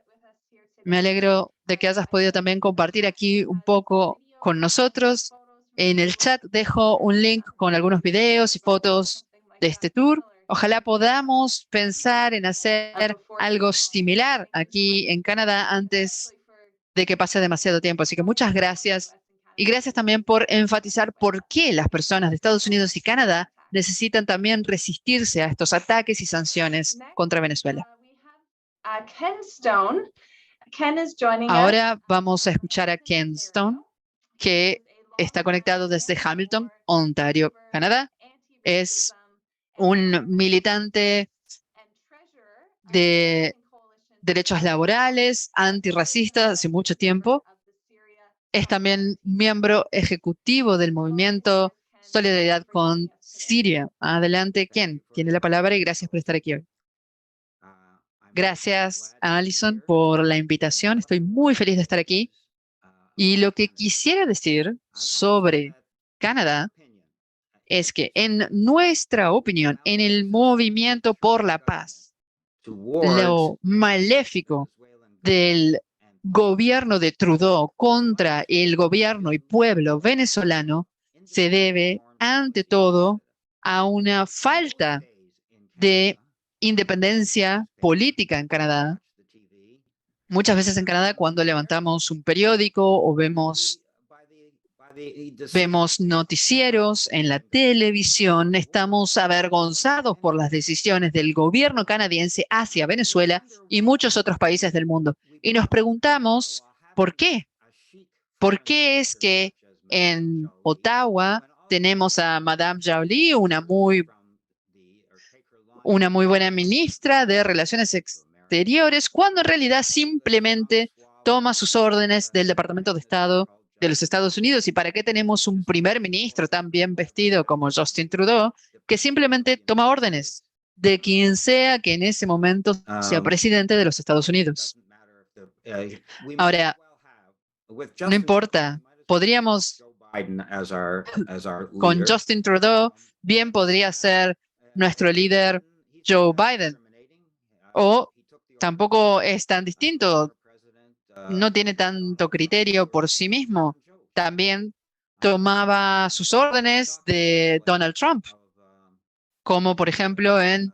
Me alegro de que hayas podido también compartir aquí un poco con nosotros. En el chat dejo un link con algunos videos y fotos de este tour. Ojalá podamos pensar en hacer algo similar aquí en Canadá antes de que pase demasiado tiempo. Así que muchas gracias. Y gracias también por enfatizar por qué las personas de Estados Unidos y Canadá necesitan también resistirse a estos ataques y sanciones contra Venezuela. Ahora vamos a escuchar a Ken Stone, que está conectado desde Hamilton, Ontario, Canadá. Es un militante de derechos laborales, antirracista hace mucho tiempo. Es también miembro ejecutivo del movimiento Solidaridad con Siria. Adelante, Ken. Tiene la palabra y gracias por estar aquí hoy. Gracias, Alison, por la invitación. Estoy muy feliz de estar aquí. Y lo que quisiera decir sobre Canadá es que en nuestra opinión, en el movimiento por la paz, lo maléfico del gobierno de Trudeau contra el gobierno y pueblo venezolano se debe, ante todo, a una falta de independencia política en Canadá. Muchas veces en Canadá, cuando levantamos un periódico o vemos noticieros en la televisión, estamos avergonzados por las decisiones del gobierno canadiense hacia Venezuela y muchos otros países del mundo. Y nos preguntamos, ¿por qué? ¿Por qué es que en Ottawa tenemos a Madame Joly, una muy buena ministra de Relaciones Exteriores, cuando en realidad simplemente toma sus órdenes del Departamento de Estado de los Estados Unidos? ¿Y para qué tenemos un primer ministro tan bien vestido como Justin Trudeau, que simplemente toma órdenes de quien sea que en ese momento sea presidente de los Estados Unidos. Ahora, no importa, podríamos, con Justin Trudeau, bien podría ser nuestro líder Joe Biden, o tampoco es tan distinto, no tiene tanto criterio por sí mismo. También tomaba sus órdenes de Donald Trump, como por ejemplo en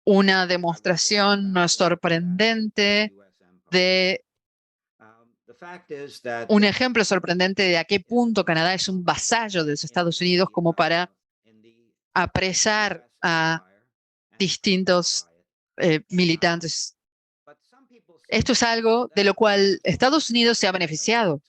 una demostración sorprendente de un ejemplo sorprendente de a qué punto Canadá es un vasallo de los Estados Unidos como para apresar a distintos militantes. Esto es algo de lo cual Estados Unidos se ha beneficiado.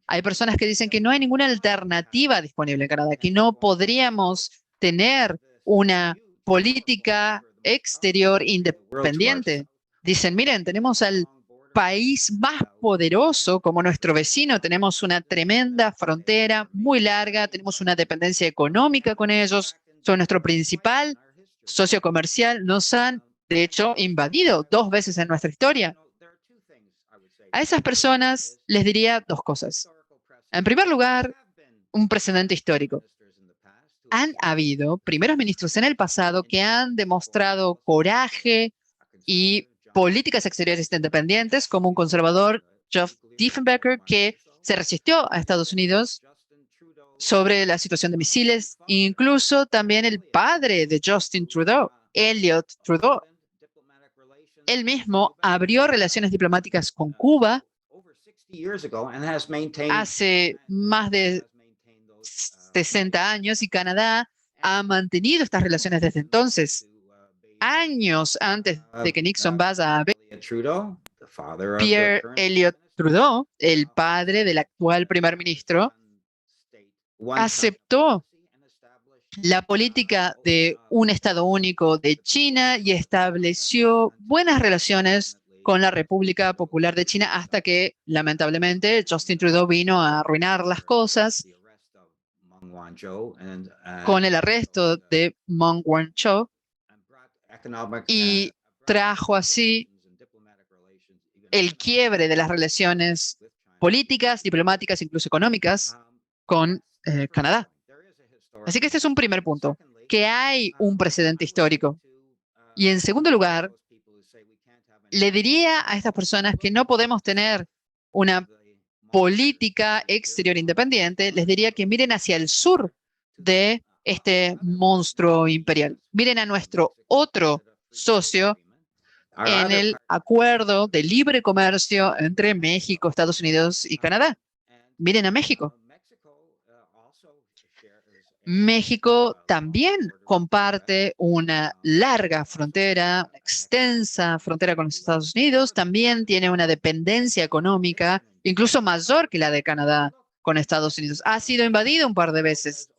Hay personas que dicen que no hay ninguna alternativa disponible en Canadá, que no podríamos tener una política exterior independiente. Dicen, miren, tenemos al país más poderoso como nuestro vecino, tenemos una tremenda frontera muy larga, tenemos una dependencia económica con ellos, son nuestro principal socio comercial, nos han, de hecho, invadido 2 veces en nuestra historia. A esas personas les diría 2 cosas. En primer lugar, un precedente histórico. Han habido primeros ministros en el pasado que han demostrado coraje y políticas exteriores independientes, como un conservador, Geoff Diefenbaker, que se resistió a Estados Unidos sobre la situación de misiles, incluso también el padre de Justin Trudeau, Elliott Trudeau. Él mismo abrió relaciones diplomáticas con Cuba hace más de 60 años y Canadá ha mantenido estas relaciones desde entonces. Años antes de que Nixon vaya a ver, Pierre Elliott Trudeau, el padre del actual primer ministro, aceptó la política de un Estado único de China y estableció buenas relaciones con la República Popular de China hasta que, lamentablemente, Justin Trudeau vino a arruinar las cosas con el arresto de Meng Wanzhou y trajo así el quiebre de las relaciones políticas, diplomáticas, incluso económicas con Canadá. Así que este es un primer punto, que hay un precedente histórico. Y en segundo lugar, le diría a estas personas que no podemos tener una política exterior independiente, les diría que miren hacia el sur de este monstruo imperial. Miren a nuestro otro socio en el acuerdo de libre comercio entre México, Estados Unidos y Canadá. Miren a México. México también comparte una larga frontera, extensa frontera con los Estados Unidos, también tiene una dependencia económica incluso mayor que la de Canadá con Estados Unidos. Ha sido invadido un par de veces.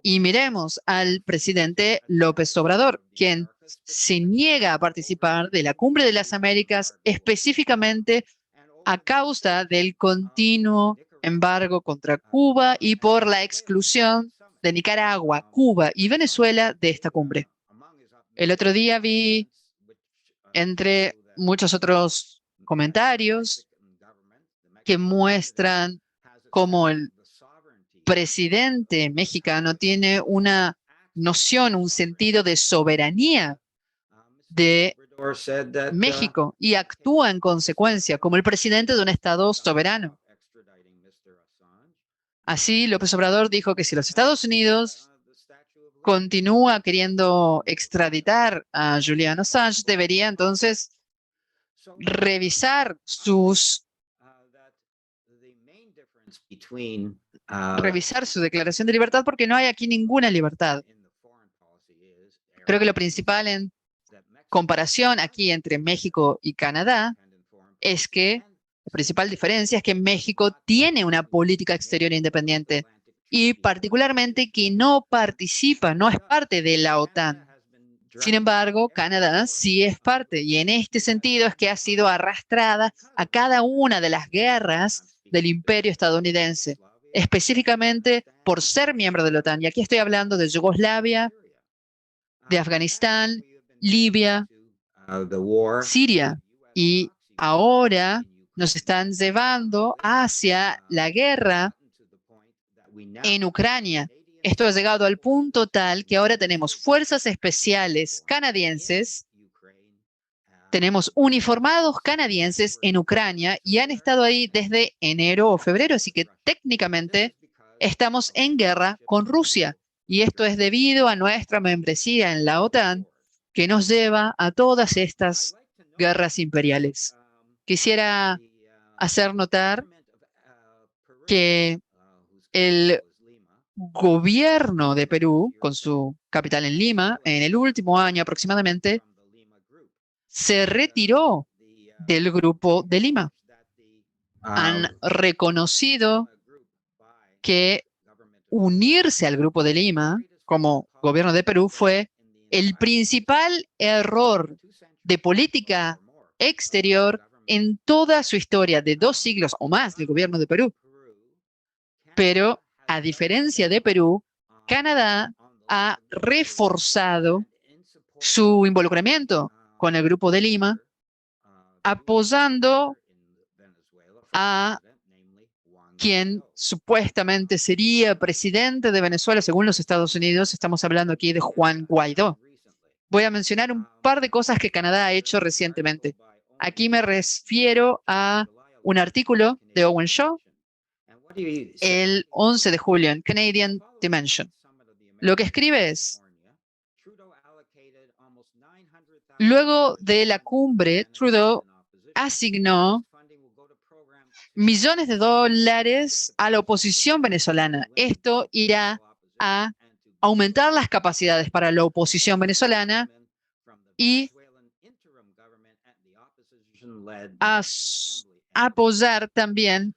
Y miremos al presidente López Obrador, quien se niega a participar de la Cumbre de las Américas específicamente a causa del continuo embargo contra Cuba y por la exclusión de Nicaragua, Cuba y Venezuela de esta cumbre. El otro día vi, entre muchos otros comentarios, que muestran cómo el presidente mexicano tiene una noción, un sentido de soberanía de México y actúa en consecuencia como el presidente de un Estado soberano. Así, López Obrador dijo que si los Estados Unidos continúa queriendo extraditar a Julian Assange, debería entonces revisar su declaración de libertad, porque no hay aquí ninguna libertad. Creo que lo principal en comparación aquí entre México y Canadá es que la principal diferencia es que México tiene una política exterior independiente y particularmente que no participa, no es parte de la OTAN. Sin embargo, Canadá sí es parte y en este sentido es que ha sido arrastrada a cada una de las guerras del imperio estadounidense. específicamente por ser miembro de la OTAN. Y aquí estoy hablando de Yugoslavia, de Afganistán, Libia, Siria. Y ahora nos están llevando hacia la guerra en Ucrania. Esto ha llegado al punto tal que ahora tenemos fuerzas especiales canadienses, tenemos uniformados canadienses en Ucrania y han estado ahí desde enero o febrero, así que técnicamente estamos en guerra con Rusia. Y esto es debido a nuestra membresía en la OTAN, que nos lleva a todas estas guerras imperiales. Quisiera hacer notar que el gobierno de Perú, con su capital en Lima, en el último año aproximadamente, se retiró del Grupo de Lima. Han reconocido que unirse al Grupo de Lima como gobierno de Perú fue el principal error de política exterior en toda su historia de 2 siglos o más del gobierno de Perú. Pero, a diferencia de Perú, Canadá ha reforzado su involucramiento con el Grupo de Lima, apoyando a quien supuestamente sería presidente de Venezuela según los Estados Unidos. Estamos hablando aquí de Juan Guaidó. Voy a mencionar un par de cosas que Canadá ha hecho recientemente. Aquí me refiero a un artículo de Owen Shaw el 11 de julio en Canadian Dimension. Lo que escribe es: luego de la cumbre, Trudeau asignó millones de dólares a la oposición venezolana. Esto irá a aumentar las capacidades para la oposición venezolana y a apoyar también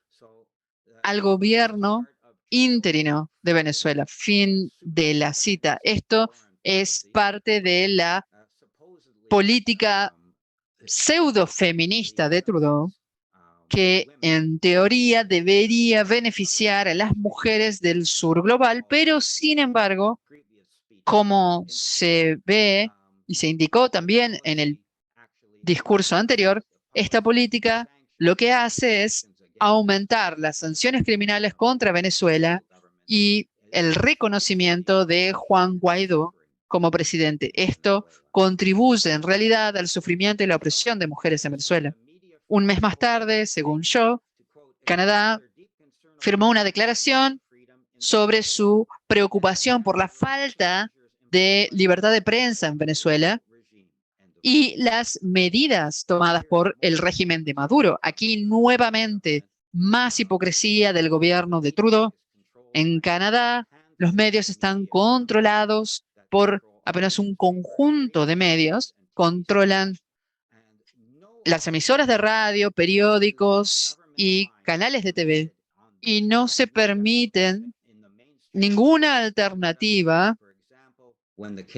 al gobierno interino de Venezuela. Fin de la cita. Esto es parte de la política pseudo-feminista de Trudeau, que en teoría debería beneficiar a las mujeres del sur global, pero sin embargo, como se ve y se indicó también en el discurso anterior, esta política lo que hace es aumentar las sanciones criminales contra Venezuela y el reconocimiento de Juan Guaidó como presidente. Esto contribuye en realidad al sufrimiento y la opresión de mujeres en Venezuela. Un mes más tarde, según Shaw, Canadá firmó una declaración sobre su preocupación por la falta de libertad de prensa en Venezuela y las medidas tomadas por el régimen de Maduro. Aquí nuevamente más hipocresía del gobierno de Trudeau. En Canadá, los medios están controlados por apenas un conjunto de medios, controlan las emisoras de radio, periódicos y canales de TV, y no se permiten ninguna alternativa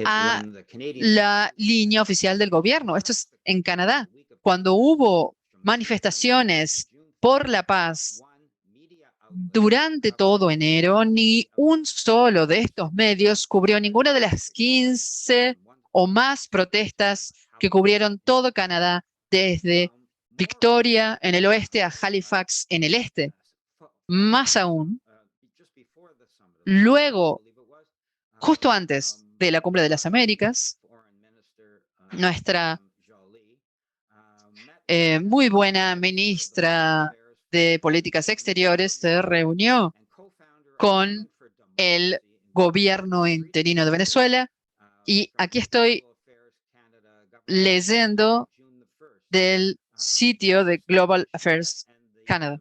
a la línea oficial del gobierno. Esto es en Canadá. Cuando hubo manifestaciones por la paz durante todo enero, ni un solo de estos medios cubrió ninguna de las 15 o más protestas que cubrieron todo Canadá, desde Victoria en el oeste a Halifax en el este. Más aún, luego, justo antes de la Cumbre de las Américas, nuestra muy buena ministra de Políticas Exteriores se reunió con el gobierno interino de Venezuela, y aquí estoy leyendo del sitio de Global Affairs Canada.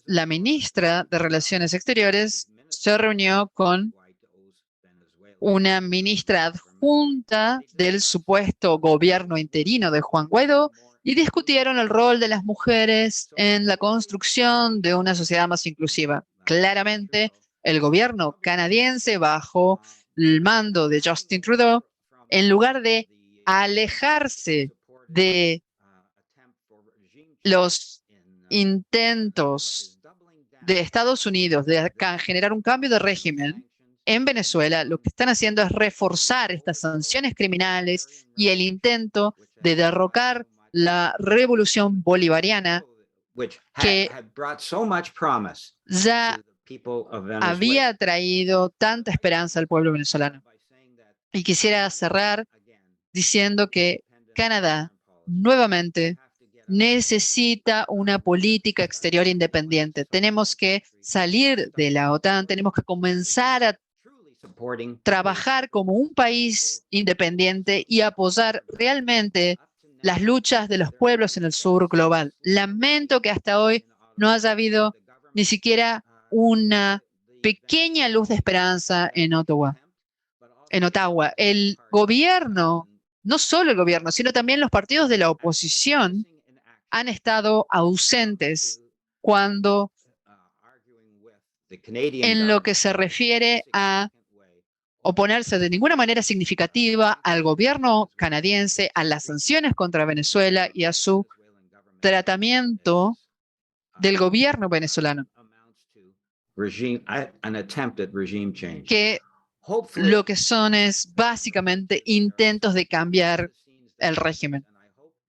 La ministra de Relaciones Exteriores se reunió con una ministra adjunta del supuesto gobierno interino de Juan Guaidó y discutieron el rol de las mujeres en la construcción de una sociedad más inclusiva. Claramente, el gobierno canadiense, bajo el mando de Justin Trudeau, en lugar de alejarse de los intentos de Estados Unidos de generar un cambio de régimen en Venezuela, lo que están haciendo es reforzar estas sanciones criminales y el intento de derrocar la revolución bolivariana que ya había traído tanta esperanza al pueblo venezolano. Y quisiera cerrar diciendo que Canadá nuevamente necesita una política exterior independiente. Tenemos que salir de la OTAN, tenemos que comenzar a trabajar como un país independiente y apoyar realmente las luchas de los pueblos en el sur global. Lamento que hasta hoy no haya habido ni siquiera una pequeña luz de esperanza en Ottawa. El gobierno, no solo el gobierno, sino también los partidos de la oposición han estado ausentes cuando en lo que se refiere a oponerse de ninguna manera significativa al gobierno canadiense, a las sanciones contra Venezuela y a su tratamiento del gobierno venezolano, que lo que son es básicamente intentos de cambiar el régimen.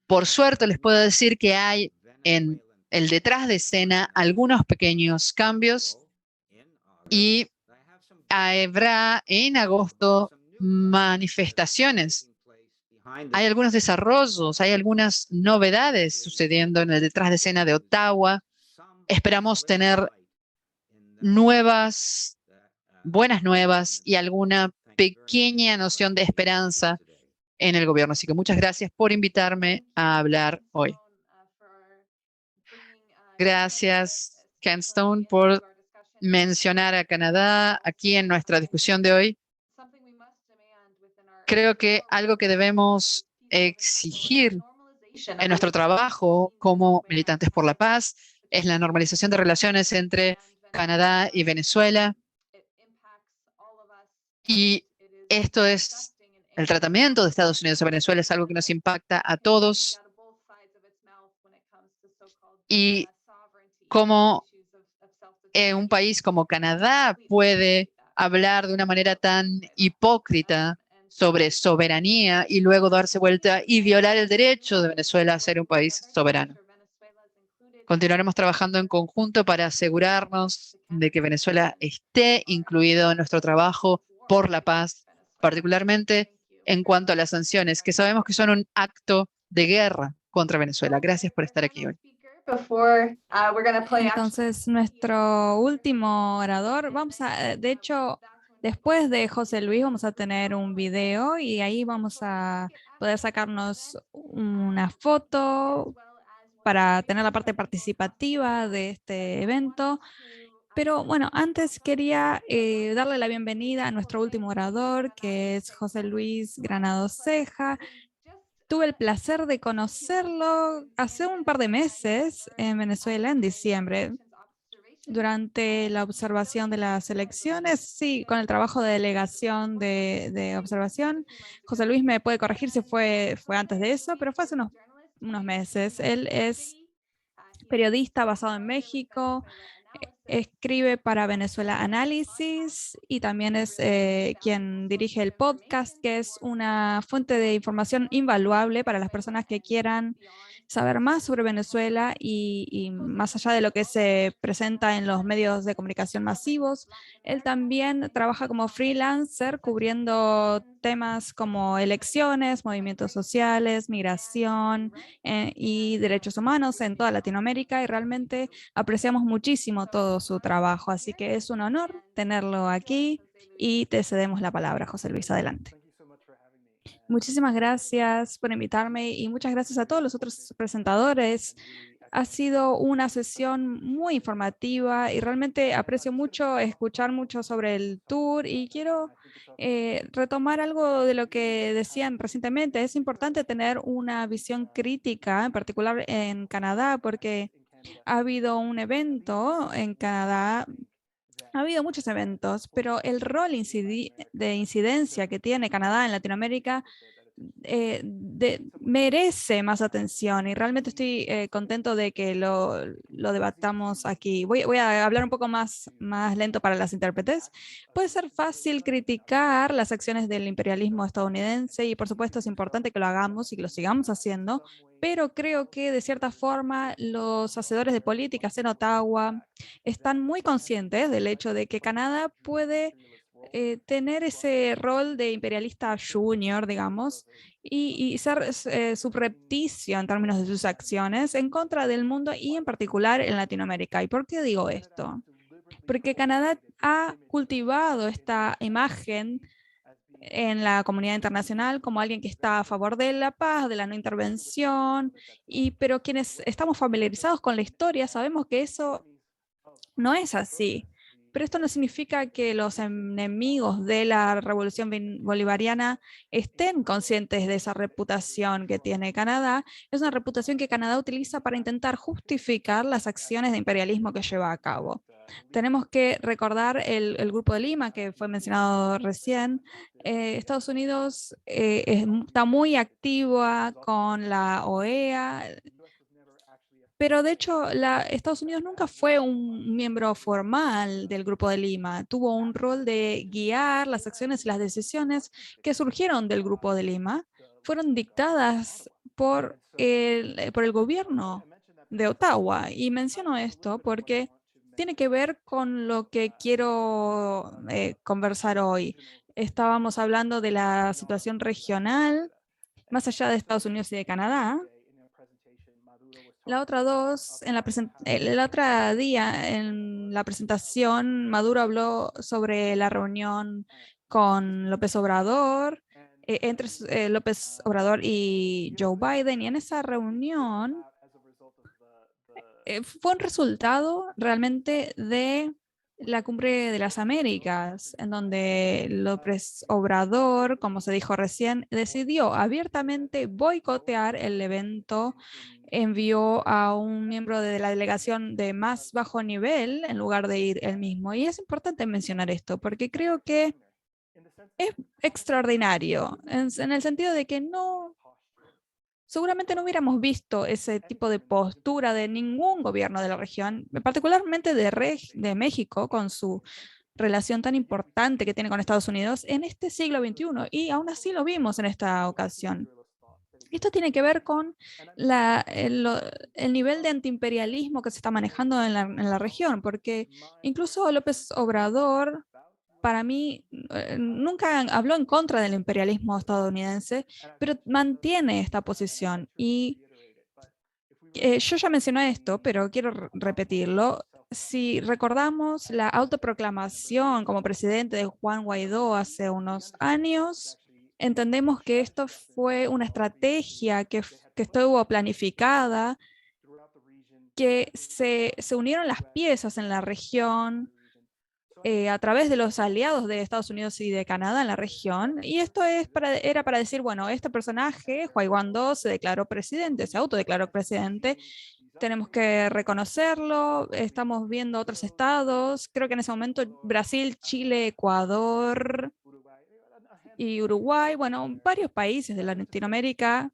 Por suerte les puedo decir que hay en el detrás de escena algunos pequeños cambios y habrá en agosto manifestaciones. Hay algunos desarrollos, hay algunas novedades sucediendo en el detrás de escena de Ottawa. Esperamos tener buenas nuevas y alguna pequeña noción de esperanza en el gobierno. Así que muchas gracias por invitarme a hablar hoy. Gracias, Ken Stone, por mencionar a Canadá aquí en nuestra discusión de hoy. Creo que algo que debemos exigir en nuestro trabajo como militantes por la paz es la normalización de relaciones entre Canadá y Venezuela. Y esto es el tratamiento de Estados Unidos a Venezuela, es algo que nos impacta a todos. Y cómo un país como Canadá puede hablar de una manera tan hipócrita sobre soberanía y luego darse vuelta y violar el derecho de Venezuela a ser un país soberano. Continuaremos trabajando en conjunto para asegurarnos de que Venezuela esté incluido en nuestro trabajo por la paz, particularmente en cuanto a las sanciones, que sabemos que son un acto de guerra contra Venezuela. Gracias por estar aquí hoy. Entonces, nuestro último orador, de hecho, después de José Luis vamos a tener un video y ahí vamos a poder sacarnos una foto para tener la parte participativa de este evento. Pero bueno, antes quería darle la bienvenida a nuestro último orador, que es José Luis Granados Ceja. Tuve el placer de conocerlo hace un par de meses en Venezuela, en diciembre, durante la observación de las elecciones, sí, con el trabajo de delegación de observación. José Luis me puede corregir si fue antes de eso, pero fue hace unos meses. Él es periodista basado en México, escribe para Venezuela Análisis y también es quien dirige el podcast, que es una fuente de información invaluable para las personas que quieran saber más sobre Venezuela y más allá de lo que se presenta en los medios de comunicación masivos. Él también trabaja como freelancer cubriendo temas como elecciones, movimientos sociales, migración y derechos humanos en toda Latinoamérica, y realmente apreciamos muchísimo todo su trabajo, así que es un honor tenerlo aquí y te cedemos la palabra, José Luis, adelante. Muchísimas gracias por invitarme y muchas gracias a todos los otros presentadores. Ha sido una sesión muy informativa y realmente aprecio mucho escuchar mucho sobre el tour y quiero retomar algo de lo que decían recientemente. Es importante tener una visión crítica, en particular en Canadá, porque ha habido un evento en Canadá. Ha habido muchos eventos, pero el rol de incidencia que tiene Canadá en Latinoamérica merece más atención y realmente estoy contento de que lo debatamos aquí. Voy a hablar un poco más lento para las intérpretes. Puede ser fácil criticar las acciones del imperialismo estadounidense y por supuesto es importante que lo hagamos y que lo sigamos haciendo, pero creo que de cierta forma los hacedores de políticas en Ottawa están muy conscientes del hecho de que Canadá puede tener ese rol de imperialista junior, digamos, y ser subrepticio en términos de sus acciones en contra del mundo y en particular en Latinoamérica. ¿Y por qué digo esto? Porque Canadá ha cultivado esta imagen en la comunidad internacional como alguien que está a favor de la paz, de la no intervención, pero quienes estamos familiarizados con la historia sabemos que eso no es así. Pero esto no significa que los enemigos de la revolución bolivariana estén conscientes de esa reputación que tiene Canadá. Es una reputación que Canadá utiliza para intentar justificar las acciones de imperialismo que lleva a cabo. Tenemos que recordar el Grupo de Lima, que fue mencionado recién. Estados Unidos está muy activa con la OEA, pero de hecho, Estados Unidos nunca fue un miembro formal del Grupo de Lima. Tuvo un rol de guiar las acciones y las decisiones que surgieron del Grupo de Lima. Fueron dictadas por el gobierno de Ottawa. Y menciono esto porque tiene que ver con lo que quiero conversar hoy. Estábamos hablando de la situación regional, más allá de Estados Unidos y de Canadá. La otra dos, el otro día en la presentación, Maduro habló sobre la reunión con López Obrador, entre López Obrador y Joe Biden, y en esa reunión fue un resultado realmente de la Cumbre de las Américas, en donde López Obrador, como se dijo recién, decidió abiertamente boicotear el evento, envió a un miembro de la delegación de más bajo nivel en lugar de ir él mismo. Y es importante mencionar esto porque creo que es extraordinario, en el sentido de que seguramente no hubiéramos visto ese tipo de postura de ningún gobierno de la región, particularmente de México, con su relación tan importante que tiene con Estados Unidos en este siglo XXI, y aún así lo vimos en esta ocasión. Esto tiene que ver con el nivel de antiimperialismo que se está manejando en la región, porque incluso López Obrador, para mí, nunca habló en contra del imperialismo estadounidense, pero mantiene esta posición. Y yo ya mencioné esto, pero quiero repetirlo. Si recordamos la autoproclamación como presidente de Juan Guaidó hace unos años, entendemos que esto fue una estrategia que estuvo planificada, que se unieron las piezas en la región a través de los aliados de Estados Unidos y de Canadá en la región. Y esto era para decir, bueno, este personaje, Juan Guaidó, se declaró presidente, se autodeclaró presidente. Tenemos que reconocerlo. Estamos viendo otros estados. Creo que en ese momento Brasil, Chile, Ecuador y Uruguay, bueno, varios países de Latinoamérica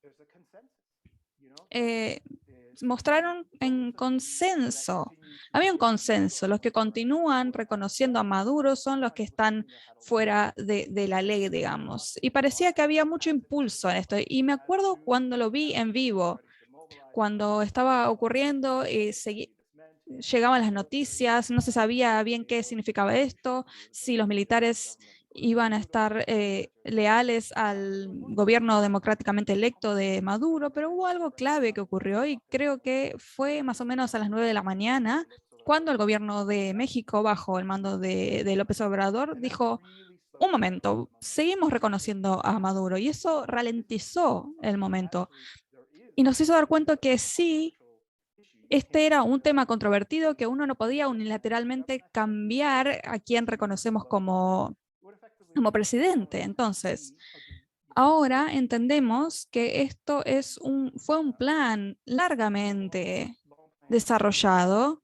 mostraron en consenso. Había un consenso. Los que continúan reconociendo a Maduro son los que están fuera de la ley, digamos. Y parecía que había mucho impulso en esto. Y me acuerdo cuando lo vi en vivo, cuando estaba ocurriendo, llegaban las noticias, no se sabía bien qué significaba esto, si los militares iban a estar leales al gobierno democráticamente electo de Maduro, pero hubo algo clave que ocurrió y creo que fue más o menos a las 9 de la mañana, cuando el gobierno de México, bajo el mando de López Obrador, dijo: un momento, seguimos reconociendo a Maduro, y eso ralentizó el momento y nos hizo dar cuenta que sí, este era un tema controvertido, que uno no podía unilateralmente cambiar a quien reconocemos como presidente. Entonces, ahora entendemos que esto fue un plan largamente desarrollado,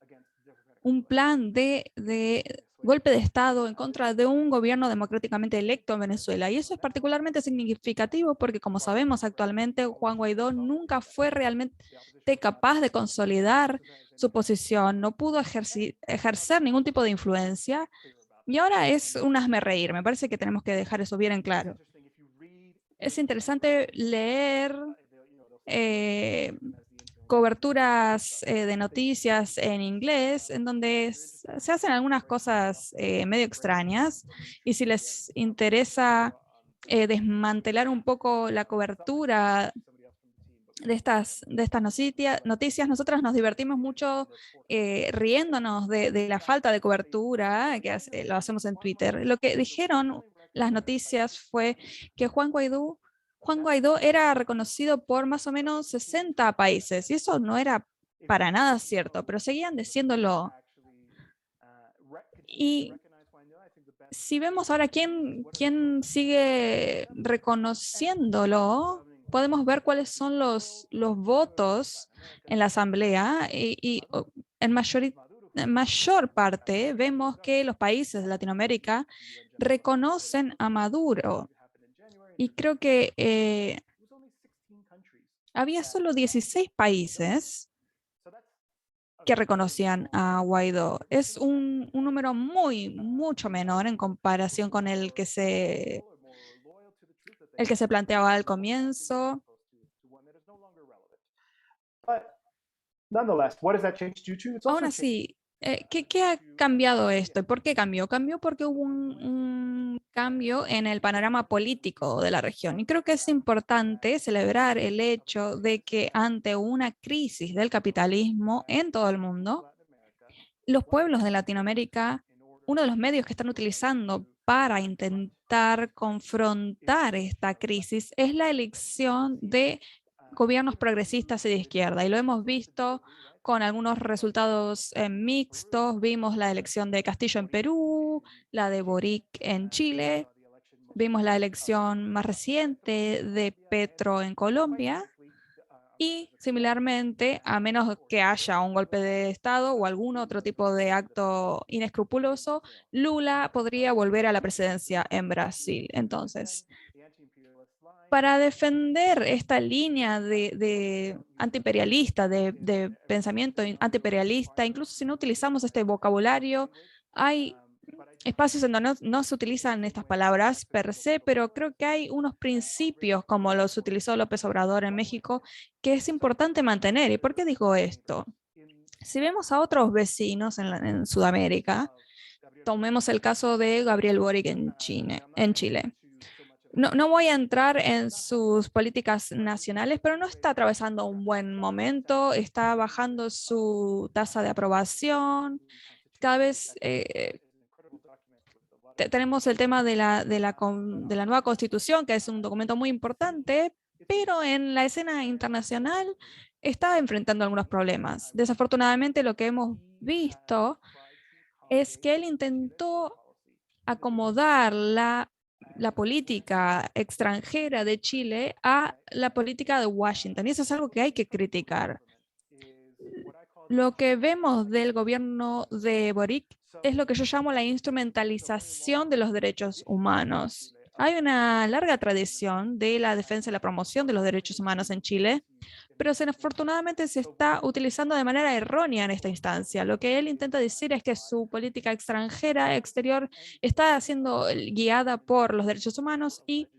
un plan de golpe de Estado en contra de un gobierno democráticamente electo en Venezuela. Y eso es particularmente significativo porque, como sabemos actualmente, Juan Guaidó nunca fue realmente capaz de consolidar su posición, no pudo ejercer ningún tipo de influencia y ahora es un hazmerreír. Me parece que tenemos que dejar eso bien en claro. Es interesante leer coberturas de noticias en inglés, en donde se hacen algunas cosas medio extrañas, y si les interesa desmantelar un poco la cobertura de estas noticias, nosotros nos divertimos mucho riéndonos de la falta de cobertura, que lo hacemos en Twitter. Lo que dijeron las noticias fue que Juan Guaidó era reconocido por más o menos 60 países, y eso no era para nada cierto, pero seguían diciéndolo. Y si vemos ahora quién sigue reconociéndolo, podemos ver cuáles son los votos en la Asamblea y en mayor parte vemos que los países de Latinoamérica reconocen a Maduro. Y creo que había solo 16 países que reconocían a Guaidó. Es un número mucho menor en comparación con el que se planteaba al comienzo. Aún así, ¿qué ha cambiado esto? ¿Y por qué cambió? Cambió porque hubo un cambio en el panorama político de la región. Y creo que es importante celebrar el hecho de que ante una crisis del capitalismo en todo el mundo, los pueblos de Latinoamérica, uno de los medios que están utilizando para intentar confrontar esta crisis es la elección de gobiernos progresistas y de izquierda. Y lo hemos visto con algunos resultados mixtos. Vimos la elección de Castillo en Perú, la de Boric en Chile, vimos la elección más reciente de Petro en Colombia. Y similarmente, a menos que haya un golpe de Estado o algún otro tipo de acto inescrupuloso, Lula podría volver a la presidencia en Brasil. Entonces, para defender esta línea de antiimperialista, de pensamiento antiimperialista, incluso si no utilizamos este vocabulario, hay espacios en donde no se utilizan estas palabras per se, pero creo que hay unos principios como los utilizó López Obrador en México que es importante mantener. ¿Y por qué digo esto? Si vemos a otros vecinos en Sudamérica, tomemos el caso de Gabriel Boric en Chile. No voy a entrar en sus políticas nacionales, pero no está atravesando un buen momento, está bajando su tasa de aprobación, cada vez tenemos el tema de la nueva constitución, que es un documento muy importante, pero en la escena internacional está enfrentando algunos problemas. Desafortunadamente, lo que hemos visto es que él intentó acomodar la política extranjera de Chile a la política de Washington, y eso es algo que hay que criticar. Lo que vemos del gobierno de Boric es lo que yo llamo la instrumentalización de los derechos humanos. Hay una larga tradición de la defensa y la promoción de los derechos humanos en Chile, pero desafortunadamente se está utilizando de manera errónea en esta instancia. Lo que él intenta decir es que su política extranjera, exterior, está siendo guiada por los derechos humanos y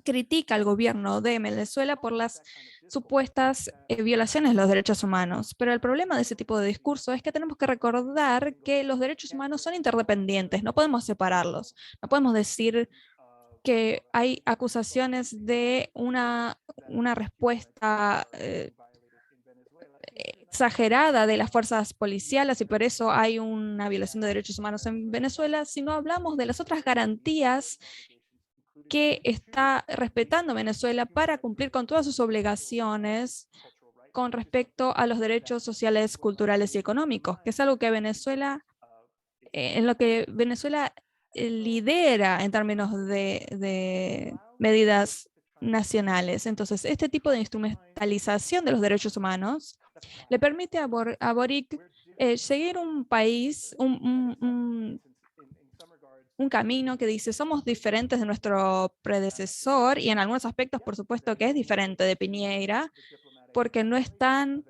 critica al gobierno de Venezuela por las supuestas violaciones de los derechos humanos. Pero el problema de ese tipo de discurso es que tenemos que recordar que los derechos humanos son interdependientes, no podemos separarlos. No podemos decir que hay acusaciones de una respuesta exagerada de las fuerzas policiales y por eso hay una violación de derechos humanos en Venezuela, si no hablamos de las otras garantías que está respetando Venezuela para cumplir con todas sus obligaciones con respecto a los derechos sociales, culturales y económicos, que es algo que Venezuela, en lo que Venezuela lidera en términos de medidas nacionales. Entonces, este tipo de instrumentalización de los derechos humanos le permite a Boric seguir un país, un camino que dice, somos diferentes de nuestro predecesor y en algunos aspectos, por supuesto, que es diferente de Piñera, porque no están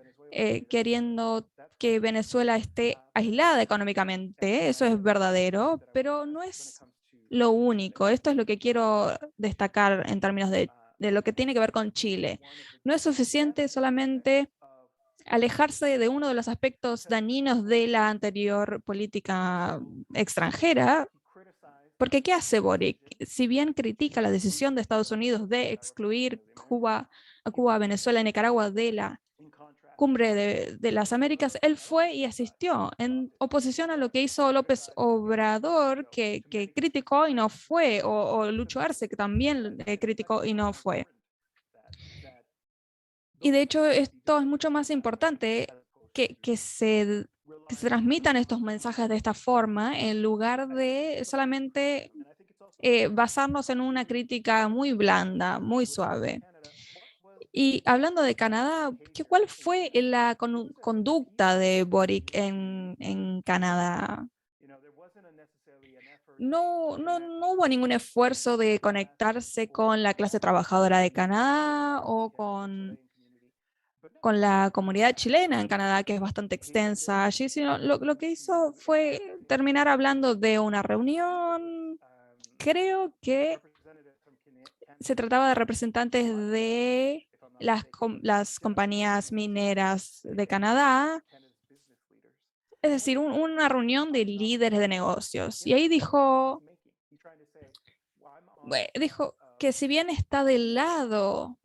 queriendo que Venezuela esté aislada económicamente, eso es verdadero, pero no es lo único. Esto es lo que quiero destacar en términos de lo que tiene que ver con Chile. No es suficiente solamente alejarse de uno de los aspectos dañinos de la anterior política extranjera, porque ¿qué hace Boric? Si bien critica la decisión de Estados Unidos de excluir a Cuba, Venezuela y Nicaragua de la cumbre de las Américas, él fue y asistió en oposición a lo que hizo López Obrador, que criticó y no fue, o Lucho Arce, que también criticó y no fue. Y de hecho esto es mucho más importante que se transmitan estos mensajes de esta forma, en lugar de solamente basarnos en una crítica muy blanda, muy suave. Y hablando de Canadá, ¿cuál fue la conducta de Boric en Canadá? No hubo ningún esfuerzo de conectarse con la clase trabajadora de Canadá o con la comunidad chilena en Canadá, que es bastante extensa allí, sino lo que hizo fue terminar hablando de una reunión. Creo que se trataba de representantes de las compañías mineras de Canadá, es decir, una reunión de líderes de negocios. Y ahí dijo que si bien está del lado,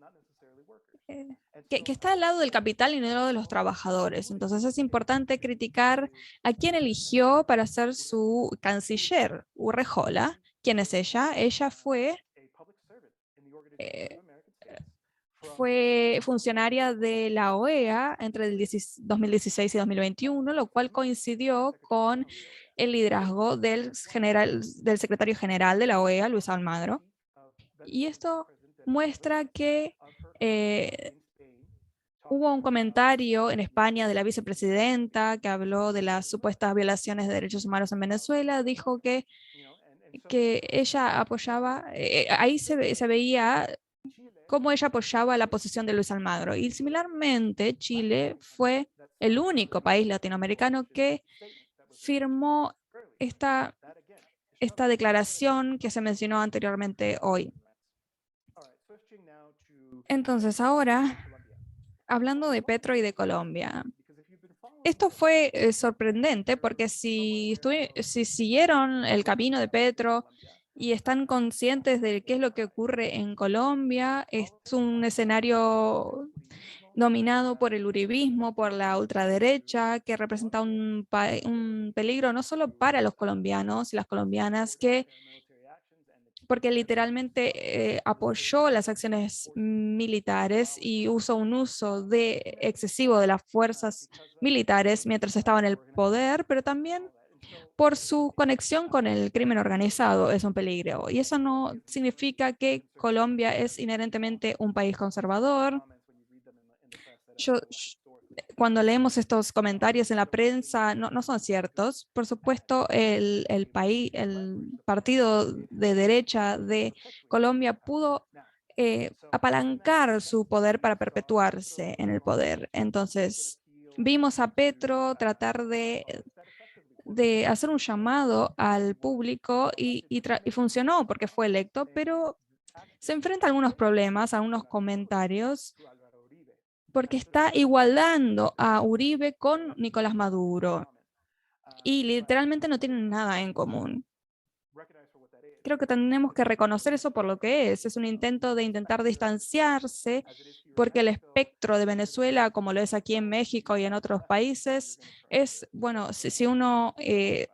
que está al lado del capital y no del lado de los trabajadores. Entonces es importante criticar a quién eligió para ser su canciller, Urrejola. ¿Quién es ella? Ella fue funcionaria de la OEA entre el 2016 y 2021, lo cual coincidió con el liderazgo del secretario general de la OEA, Luis Almagro. Y esto muestra que hubo un comentario en España de la vicepresidenta que habló de las supuestas violaciones de derechos humanos en Venezuela. Dijo que ella apoyaba, ahí se veía cómo ella apoyaba la posición de Luis Almagro. Y similarmente, Chile fue el único país latinoamericano que firmó esta declaración que se mencionó anteriormente hoy. Entonces, ahora, hablando de Petro y de Colombia, esto fue sorprendente porque si siguieron el camino de Petro y están conscientes de qué es lo que ocurre en Colombia, es un escenario dominado por el uribismo, por la ultraderecha, que representa un peligro no solo para los colombianos y las colombianas, porque literalmente apoyó las acciones militares y usó un uso excesivo de las fuerzas militares mientras estaba en el poder, pero también por su conexión con el crimen organizado es un peligro. Y eso no significa que Colombia es inherentemente un país conservador. Cuando leemos estos comentarios en la prensa, no son ciertos. Por supuesto, el partido de derecha de Colombia pudo apalancar su poder para perpetuarse en el poder. Entonces, vimos a Petro tratar de hacer un llamado al público y funcionó porque fue electo, pero se enfrenta a algunos problemas, a algunos comentarios, porque está igualando a Uribe con Nicolás Maduro y literalmente no tienen nada en común. Creo que tenemos que reconocer eso por lo que es un intento de intentar distanciarse, porque el espectro de Venezuela, como lo es aquí en México y en otros países, es, bueno, si uno es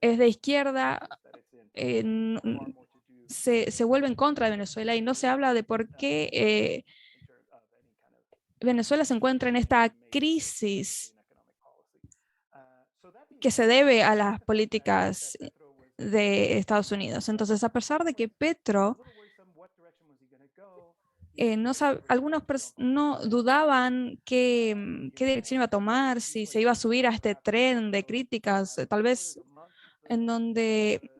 de izquierda, se vuelve en contra de Venezuela y no se habla de por qué Venezuela se encuentra en esta crisis que se debe a las políticas de Estados Unidos. Entonces, a pesar de que Petro, algunos no dudaban qué dirección iba a tomar, si se iba a subir a este tren de críticas, tal vez en donde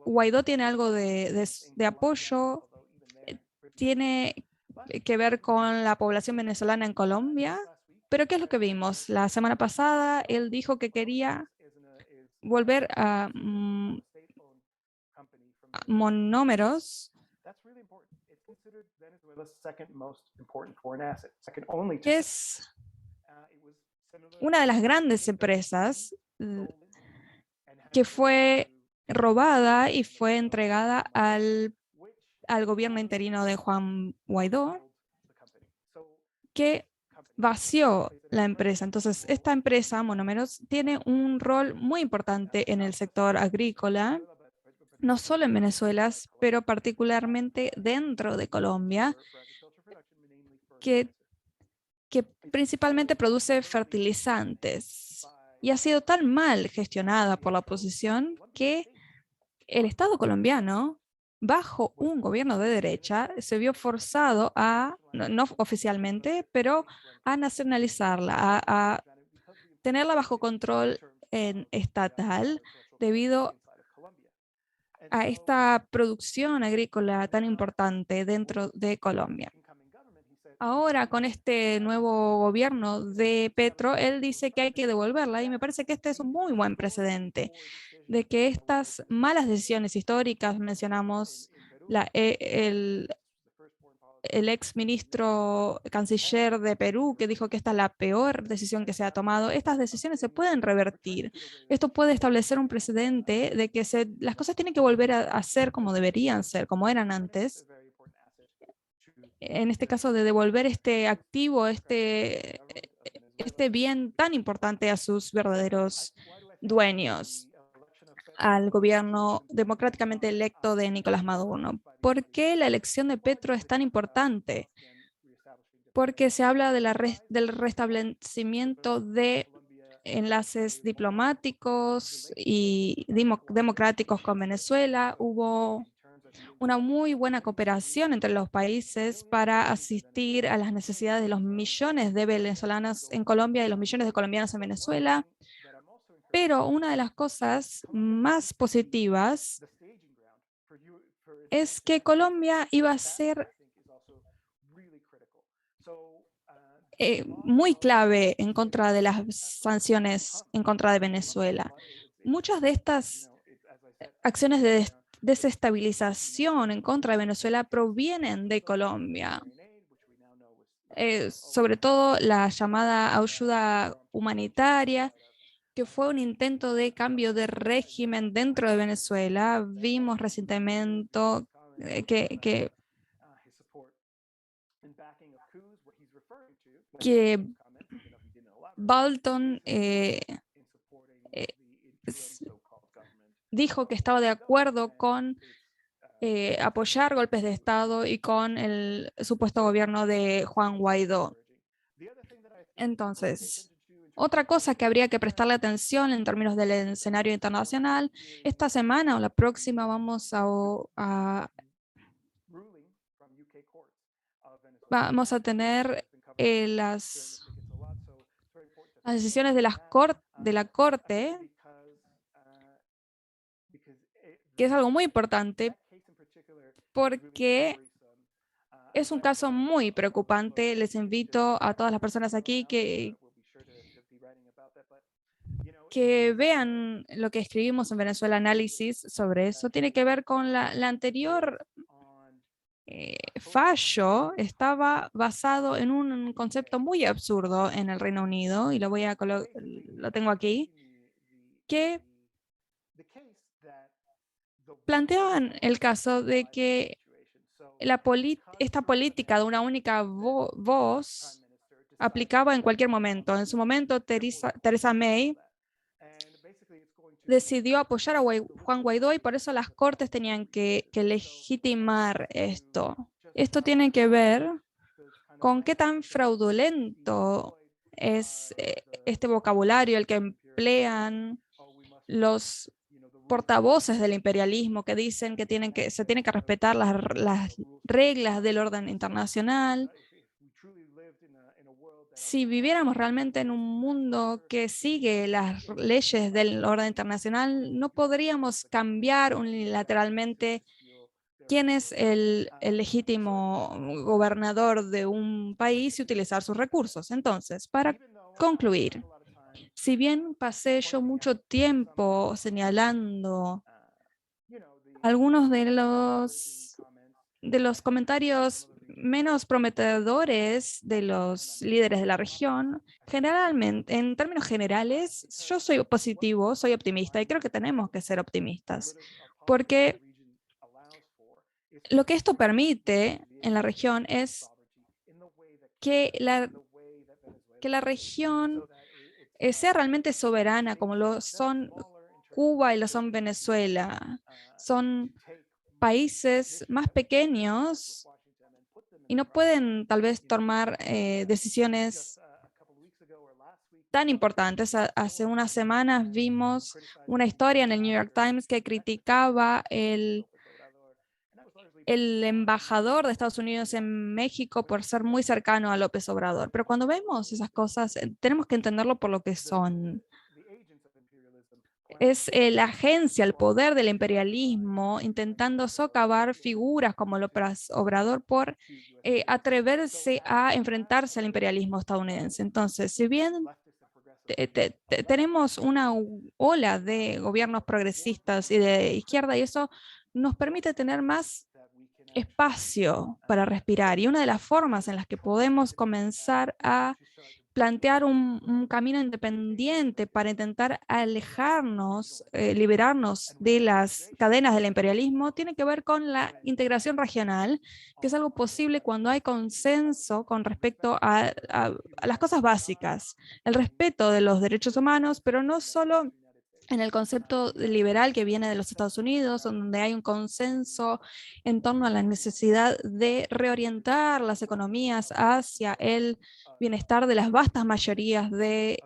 Guaidó tiene algo de apoyo, tiene que ver con la población venezolana en Colombia. Pero ¿qué es lo que vimos? La semana pasada él dijo que quería volver a monómeros, que es una de las grandes empresas que fue robada y fue entregada al gobierno interino de Juan Guaidó, que vació la empresa. Entonces, esta empresa, Monómeros, tiene un rol muy importante en el sector agrícola, no solo en Venezuela, pero particularmente dentro de Colombia, que principalmente produce fertilizantes. Y ha sido tan mal gestionada por la oposición que el Estado colombiano, bajo un gobierno de derecha, se vio forzado a, no oficialmente, pero a nacionalizarla, a tenerla bajo control estatal debido a esta producción agrícola tan importante dentro de Colombia. Ahora, con este nuevo gobierno de Petro, él dice que hay que devolverla y me parece que este es un muy buen precedente de que estas malas decisiones históricas, mencionamos el ex ministro canciller de Perú que dijo que esta es la peor decisión que se ha tomado, estas decisiones se pueden revertir. Esto puede establecer un precedente de que las cosas tienen que volver a ser como deberían ser, como eran antes. En este caso de devolver este activo, este bien tan importante a sus verdaderos dueños, al gobierno democráticamente electo de Nicolás Maduro. ¿Por qué la elección de Petro es tan importante? Porque se habla del restablecimiento de enlaces diplomáticos y democráticos con Venezuela. Hubo una muy buena cooperación entre los países para asistir a las necesidades de los millones de venezolanos en Colombia y los millones de colombianos en Venezuela. Pero una de las cosas más positivas es que Colombia iba a ser muy clave en contra de las sanciones en contra de Venezuela. Muchas de estas acciones de desestabilización en contra de Venezuela provienen de Colombia. Sobre todo la llamada ayuda humanitaria, que fue un intento de cambio de régimen dentro de Venezuela. Vimos recientemente que Bolton dijo que estaba de acuerdo con apoyar golpes de Estado y con el supuesto gobierno de Juan Guaidó. Entonces, otra cosa que habría que prestarle atención en términos del escenario internacional, esta semana o la próxima vamos a tener las decisiones de la Corte, que es algo muy importante porque es un caso muy preocupante. Les invito a todas las personas aquí que vean lo que escribimos en Venezuela Análisis sobre eso. Tiene que ver con la anterior fallo, estaba basado en un concepto muy absurdo en el Reino Unido, y lo tengo aquí, que planteaban el caso de que esta política de una única voz aplicaba en cualquier momento. En su momento, Theresa May decidió apoyar a Juan Guaidó y por eso las cortes tenían que legitimar esto. Esto tiene que ver con qué tan fraudulento es este vocabulario, el que emplean los portavoces del imperialismo que dicen que se tienen que respetar las reglas del orden internacional. si viviéramos realmente en un mundo que sigue las leyes del orden internacional, no podríamos cambiar unilateralmente quién es el legítimo gobernador de un país y utilizar sus recursos. Entonces, para concluir, si bien pasé yo mucho tiempo señalando algunos de los comentarios menos prometedores de los líderes de la región, generalmente, en términos generales, yo soy positivo, soy optimista y creo que tenemos que ser optimistas, porque lo que esto permite en la región es que la región sea realmente soberana, como lo son Cuba y lo son Venezuela. Son países más pequeños y no pueden tal vez tomar decisiones tan importantes. Hace unas semanas vimos una historia en el New York Times que criticaba el embajador de Estados Unidos en México por ser muy cercano a López Obrador. Pero cuando vemos esas cosas, tenemos que entenderlo por lo que son. Es la agencia, el poder del imperialismo intentando socavar figuras como López Obrador por atreverse a enfrentarse al imperialismo estadounidense. Entonces, si bien tenemos una ola de gobiernos progresistas y de izquierda, y eso nos permite tener más espacio para respirar. Y una de las formas en las que podemos comenzar a plantear un camino independiente para intentar alejarnos, liberarnos de las cadenas del imperialismo, tiene que ver con la integración regional, que es algo posible cuando hay consenso con respecto a las cosas básicas, el respeto de los derechos humanos, pero no solo en el concepto liberal que viene de los Estados Unidos, donde hay un consenso en torno a la necesidad de reorientar las economías hacia el bienestar de las vastas mayorías de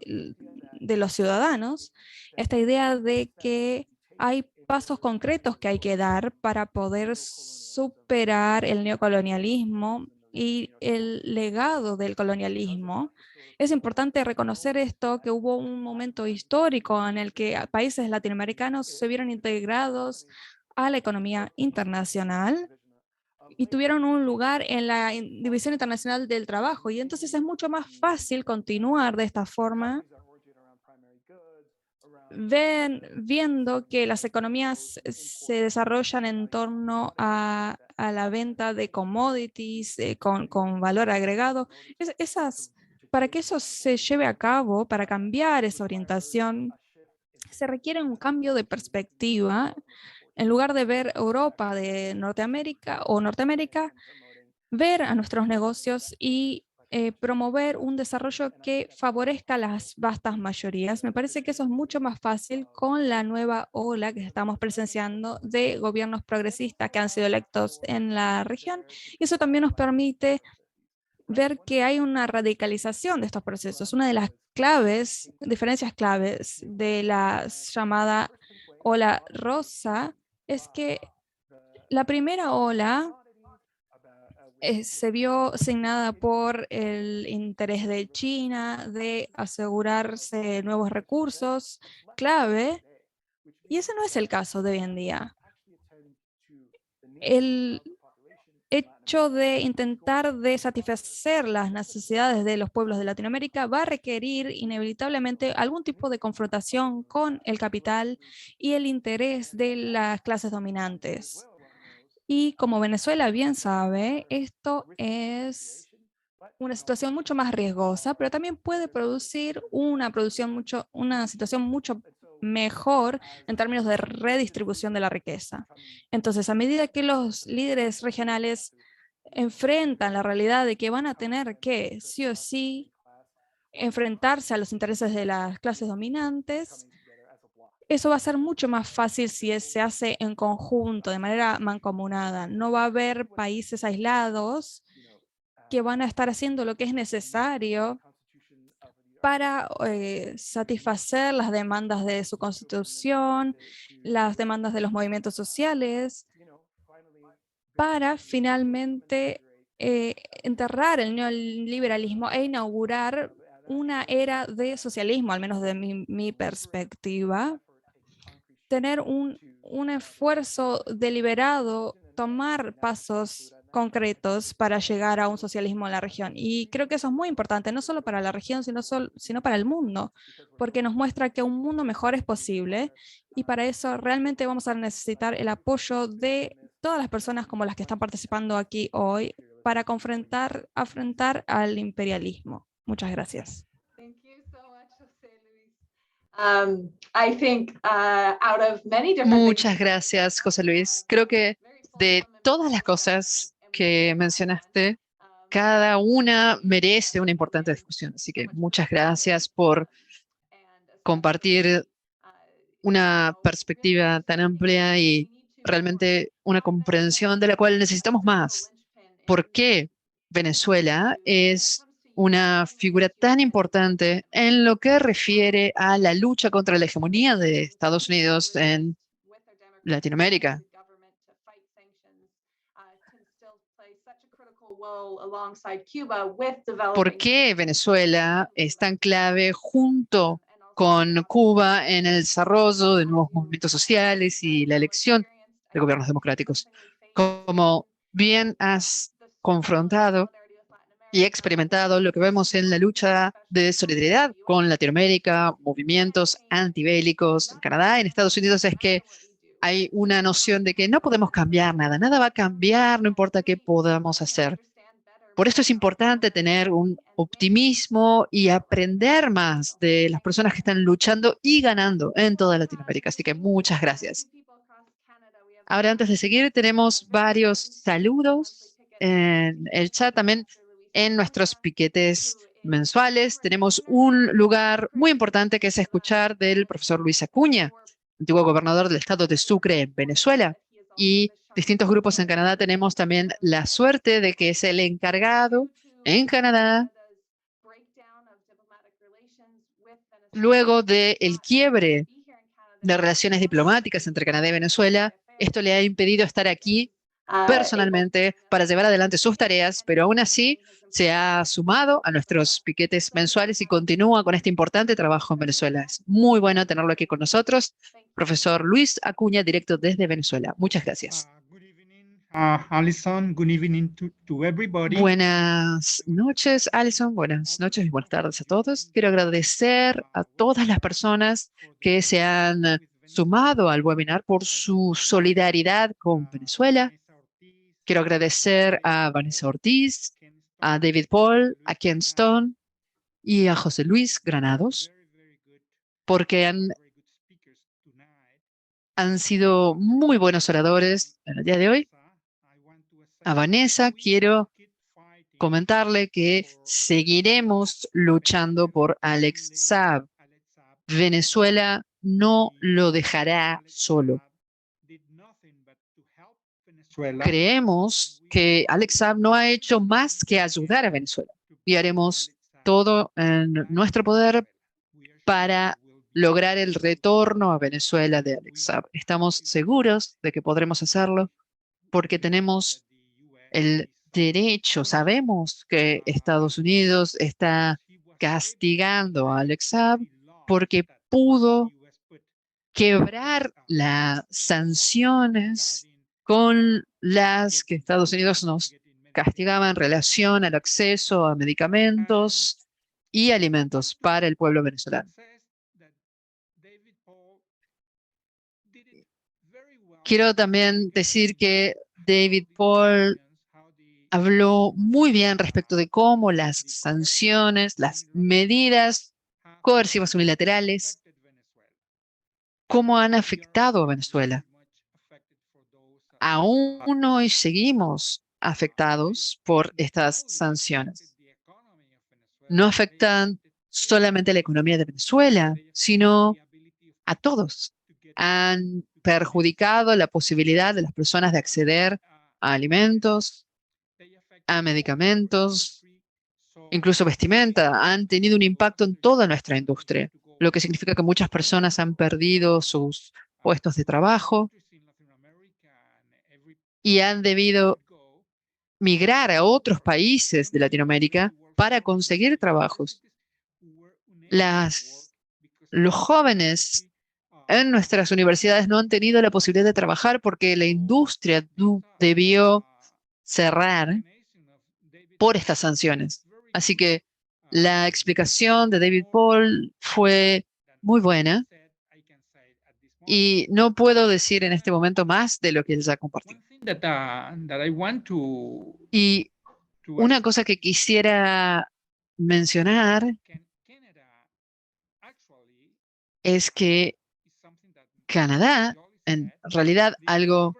los ciudadanos, esta idea de que hay pasos concretos que hay que dar para poder superar el neocolonialismo y el legado del colonialismo. Es importante reconocer esto, que hubo un momento histórico en el que países latinoamericanos se vieron integrados a la economía internacional y tuvieron un lugar en la División Internacional del Trabajo. Y entonces es mucho más fácil continuar de esta forma, viendo que las economías se desarrollan en torno a la venta de commodities con valor agregado. Para que eso se lleve a cabo, para cambiar esa orientación, se requiere un cambio de perspectiva. En lugar de ver Europa de Norteamérica, ver a nuestros negocios y promover un desarrollo que favorezca a las vastas mayorías. Me parece que eso es mucho más fácil con la nueva ola que estamos presenciando de gobiernos progresistas que han sido electos en la región. Y eso también nos permite ver que hay una radicalización de estos procesos. Una de las diferencias claves de la llamada ola rosa es que la primera ola se vio signada por el interés de China de asegurarse nuevos recursos clave, y ese no es el caso de hoy en día. El hecho de intentar de satisfacer las necesidades de los pueblos de Latinoamérica va a requerir inevitablemente algún tipo de confrontación con el capital y el interés de las clases dominantes. Y como Venezuela bien sabe, esto es una situación mucho más riesgosa, pero también puede producir una situación mucho mejor en términos de redistribución de la riqueza. Entonces, a medida que los líderes regionales enfrentan la realidad de que van a tener que, sí o sí, enfrentarse a los intereses de las clases dominantes, eso va a ser mucho más fácil si se hace en conjunto, de manera mancomunada. No va a haber países aislados que van a estar haciendo lo que es necesario para satisfacer las demandas de su constitución, las demandas de los movimientos sociales, para finalmente enterrar el neoliberalismo e inaugurar una era de socialismo, al menos de mi perspectiva. Tener un esfuerzo deliberado, tomar pasos concretos para llegar a un socialismo en la región. Y creo que eso es muy importante, no solo para la región, sino para el mundo, porque nos muestra que un mundo mejor es posible y para eso realmente vamos a necesitar el apoyo de todas las personas como las que están participando aquí hoy para afrontar al imperialismo. Muchas gracias. Thank you so much, José Luis. I think out of many different Muchas gracias, José Luis. Creo que de todas las cosas que mencionaste, cada una merece una importante discusión. Así que muchas gracias por compartir una perspectiva tan amplia y realmente una comprensión de la cual necesitamos más. ¿Por qué Venezuela es una figura tan importante en lo que refiere a la lucha contra la hegemonía de Estados Unidos en Latinoamérica? ¿Por qué Venezuela es tan clave junto con Cuba en el desarrollo de nuevos movimientos sociales y la elección de gobiernos democráticos? Como bien has confrontado y experimentado lo que vemos en la lucha de solidaridad con Latinoamérica, movimientos antibélicos en Canadá, en Estados Unidos, es que hay una noción de que no podemos cambiar nada, nada va a cambiar, no importa qué podamos hacer. Por esto es importante tener un optimismo y aprender más de las personas que están luchando y ganando en toda Latinoamérica. Así que muchas gracias. Ahora, antes de seguir, tenemos varios saludos en el chat, también en nuestros piquetes mensuales. Tenemos un lugar muy importante que es escuchar del profesor Luis Acuña, antiguo gobernador del estado de Sucre en Venezuela. Y distintos grupos en Canadá tenemos también la suerte de que es el encargado en Canadá, luego del quiebre de relaciones diplomáticas entre Canadá y Venezuela. Esto le ha impedido estar aquí personalmente para llevar adelante sus tareas, pero aún así se ha sumado a nuestros piquetes mensuales y continúa con este importante trabajo en Venezuela. Es muy bueno tenerlo aquí con nosotros, profesor Luis Acuña, directo desde Venezuela. Muchas gracias. Alison, good evening to everybody. Buenas noches, Alison. Buenas noches y buenas tardes a todos. Quiero agradecer a todas las personas que se han sumado al webinar por su solidaridad con Venezuela. Quiero agradecer a Vanessa Ortiz, a David Paul, a Ken Stone y a José Luis Granados, porque han sido muy buenos oradores en el día de hoy. A Vanessa quiero comentarle que seguiremos luchando por Alex Saab. Venezuela no lo dejará solo. Creemos que Alex Saab no ha hecho más que ayudar a Venezuela y haremos todo en nuestro poder para lograr el retorno a Venezuela de Alex Saab. Estamos seguros de que podremos hacerlo porque tenemos el derecho. Sabemos que Estados Unidos está castigando a Alex Saab porque pudo quebrar las sanciones con las que Estados Unidos nos castigaba en relación al acceso a medicamentos y alimentos para el pueblo venezolano. Quiero también decir que David Paul habló muy bien respecto de cómo las sanciones, las medidas coercivas unilaterales, cómo han afectado a Venezuela. Aún hoy seguimos afectados por estas sanciones. No afectan solamente a la economía de Venezuela, sino a todos. Han perjudicado la posibilidad de las personas de acceder a alimentos, a medicamentos, incluso vestimenta. Han tenido un impacto en toda nuestra industria, lo que significa que muchas personas han perdido sus puestos de trabajo y han debido migrar a otros países de Latinoamérica para conseguir trabajos. Los jóvenes en nuestras universidades no han tenido la posibilidad de trabajar porque la industria debió cerrar por estas sanciones. Así que la explicación de David Paul fue muy buena y no puedo decir en este momento más de lo que él ya compartió. Y una cosa que quisiera mencionar es que Canadá, en realidad, algo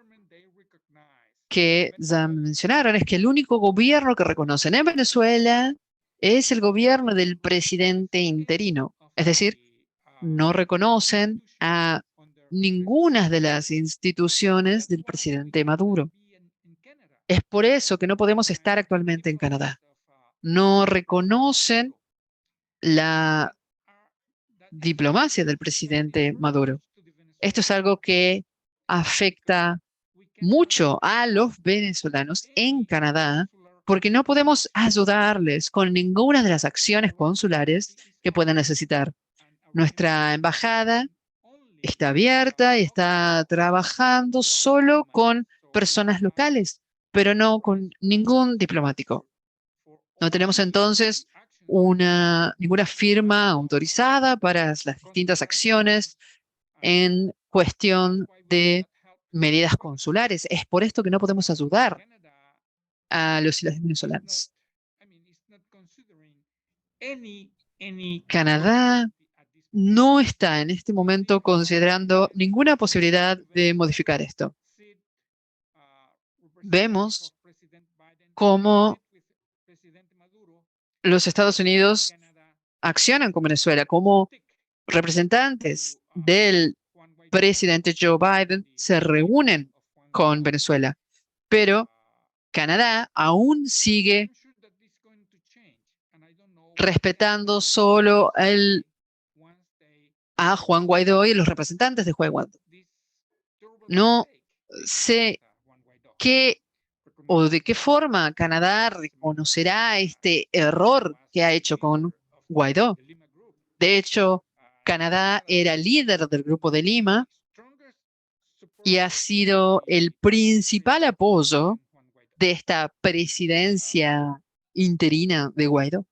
que ya mencionaron, es que el único gobierno que reconocen en Venezuela es el gobierno del presidente interino. Es decir, no reconocen a ninguna de las instituciones del presidente Maduro. Es por eso que no podemos estar actualmente en Canadá. No reconocen la diplomacia del presidente Maduro. Esto es algo que afecta mucho a los venezolanos en Canadá porque no podemos ayudarles con ninguna de las acciones consulares que puedan necesitar. Nuestra embajada está abierta y está trabajando solo con personas locales, pero no con ningún diplomático. No tenemos entonces ninguna firma autorizada para las distintas acciones en cuestión de medidas consulares. Es por esto que no podemos ayudar a los y las venezolanos. Canadá no está en este momento considerando ninguna posibilidad de modificar esto. Vemos cómo los Estados Unidos accionan con Venezuela, como representantes del presidente Joe Biden se reúnen con Venezuela, pero Canadá aún sigue respetando solo a Juan Guaidó y los representantes de Juan Guaidó. No sé qué o de qué forma Canadá reconocerá este error que ha hecho con Guaidó. De hecho, Canadá era líder del Grupo de Lima y ha sido el principal apoyo de esta presidencia interina de Guaidó.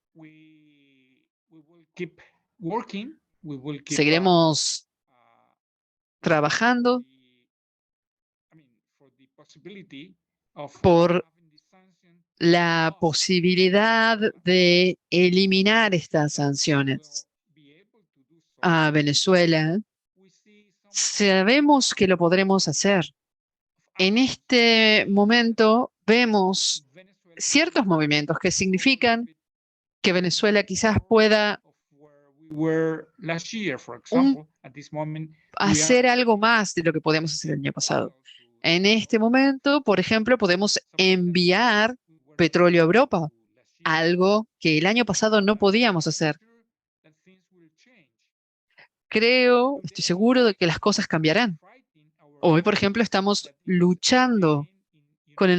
Seguiremos trabajando por la posibilidad de eliminar estas sanciones a Venezuela. Sabemos que lo podremos hacer. En este momento vemos ciertos movimientos que significan que Venezuela quizás pueda hacer algo más de lo que podíamos hacer el año pasado. En este momento, por ejemplo, podemos enviar petróleo a Europa, algo que el año pasado no podíamos hacer. Estoy seguro de que las cosas cambiarán. Hoy, por ejemplo, estamos luchando con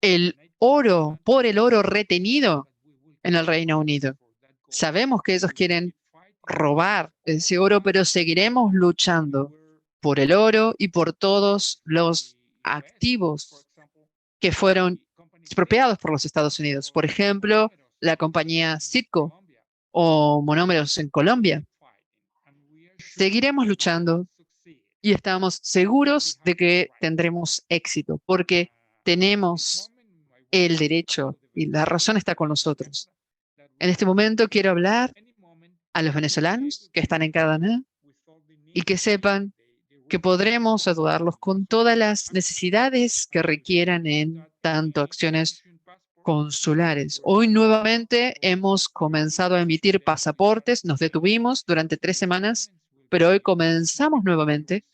el oro, por el oro retenido en el Reino Unido. Sabemos que ellos quieren robar ese oro, pero seguiremos luchando por el oro y por todos los activos que fueron expropiados por los Estados Unidos. Por ejemplo, la compañía Citgo o Monómeros en Colombia. Seguiremos luchando y estamos seguros de que tendremos éxito porque tenemos el derecho y la razón está con nosotros. En este momento quiero hablar a los venezolanos que están en Canadá y que sepan que podremos ayudarlos con todas las necesidades que requieran en tanto acciones consulares. Hoy nuevamente hemos comenzado a emitir pasaportes, nos detuvimos durante 3 semanas, pero hoy comenzamos nuevamente.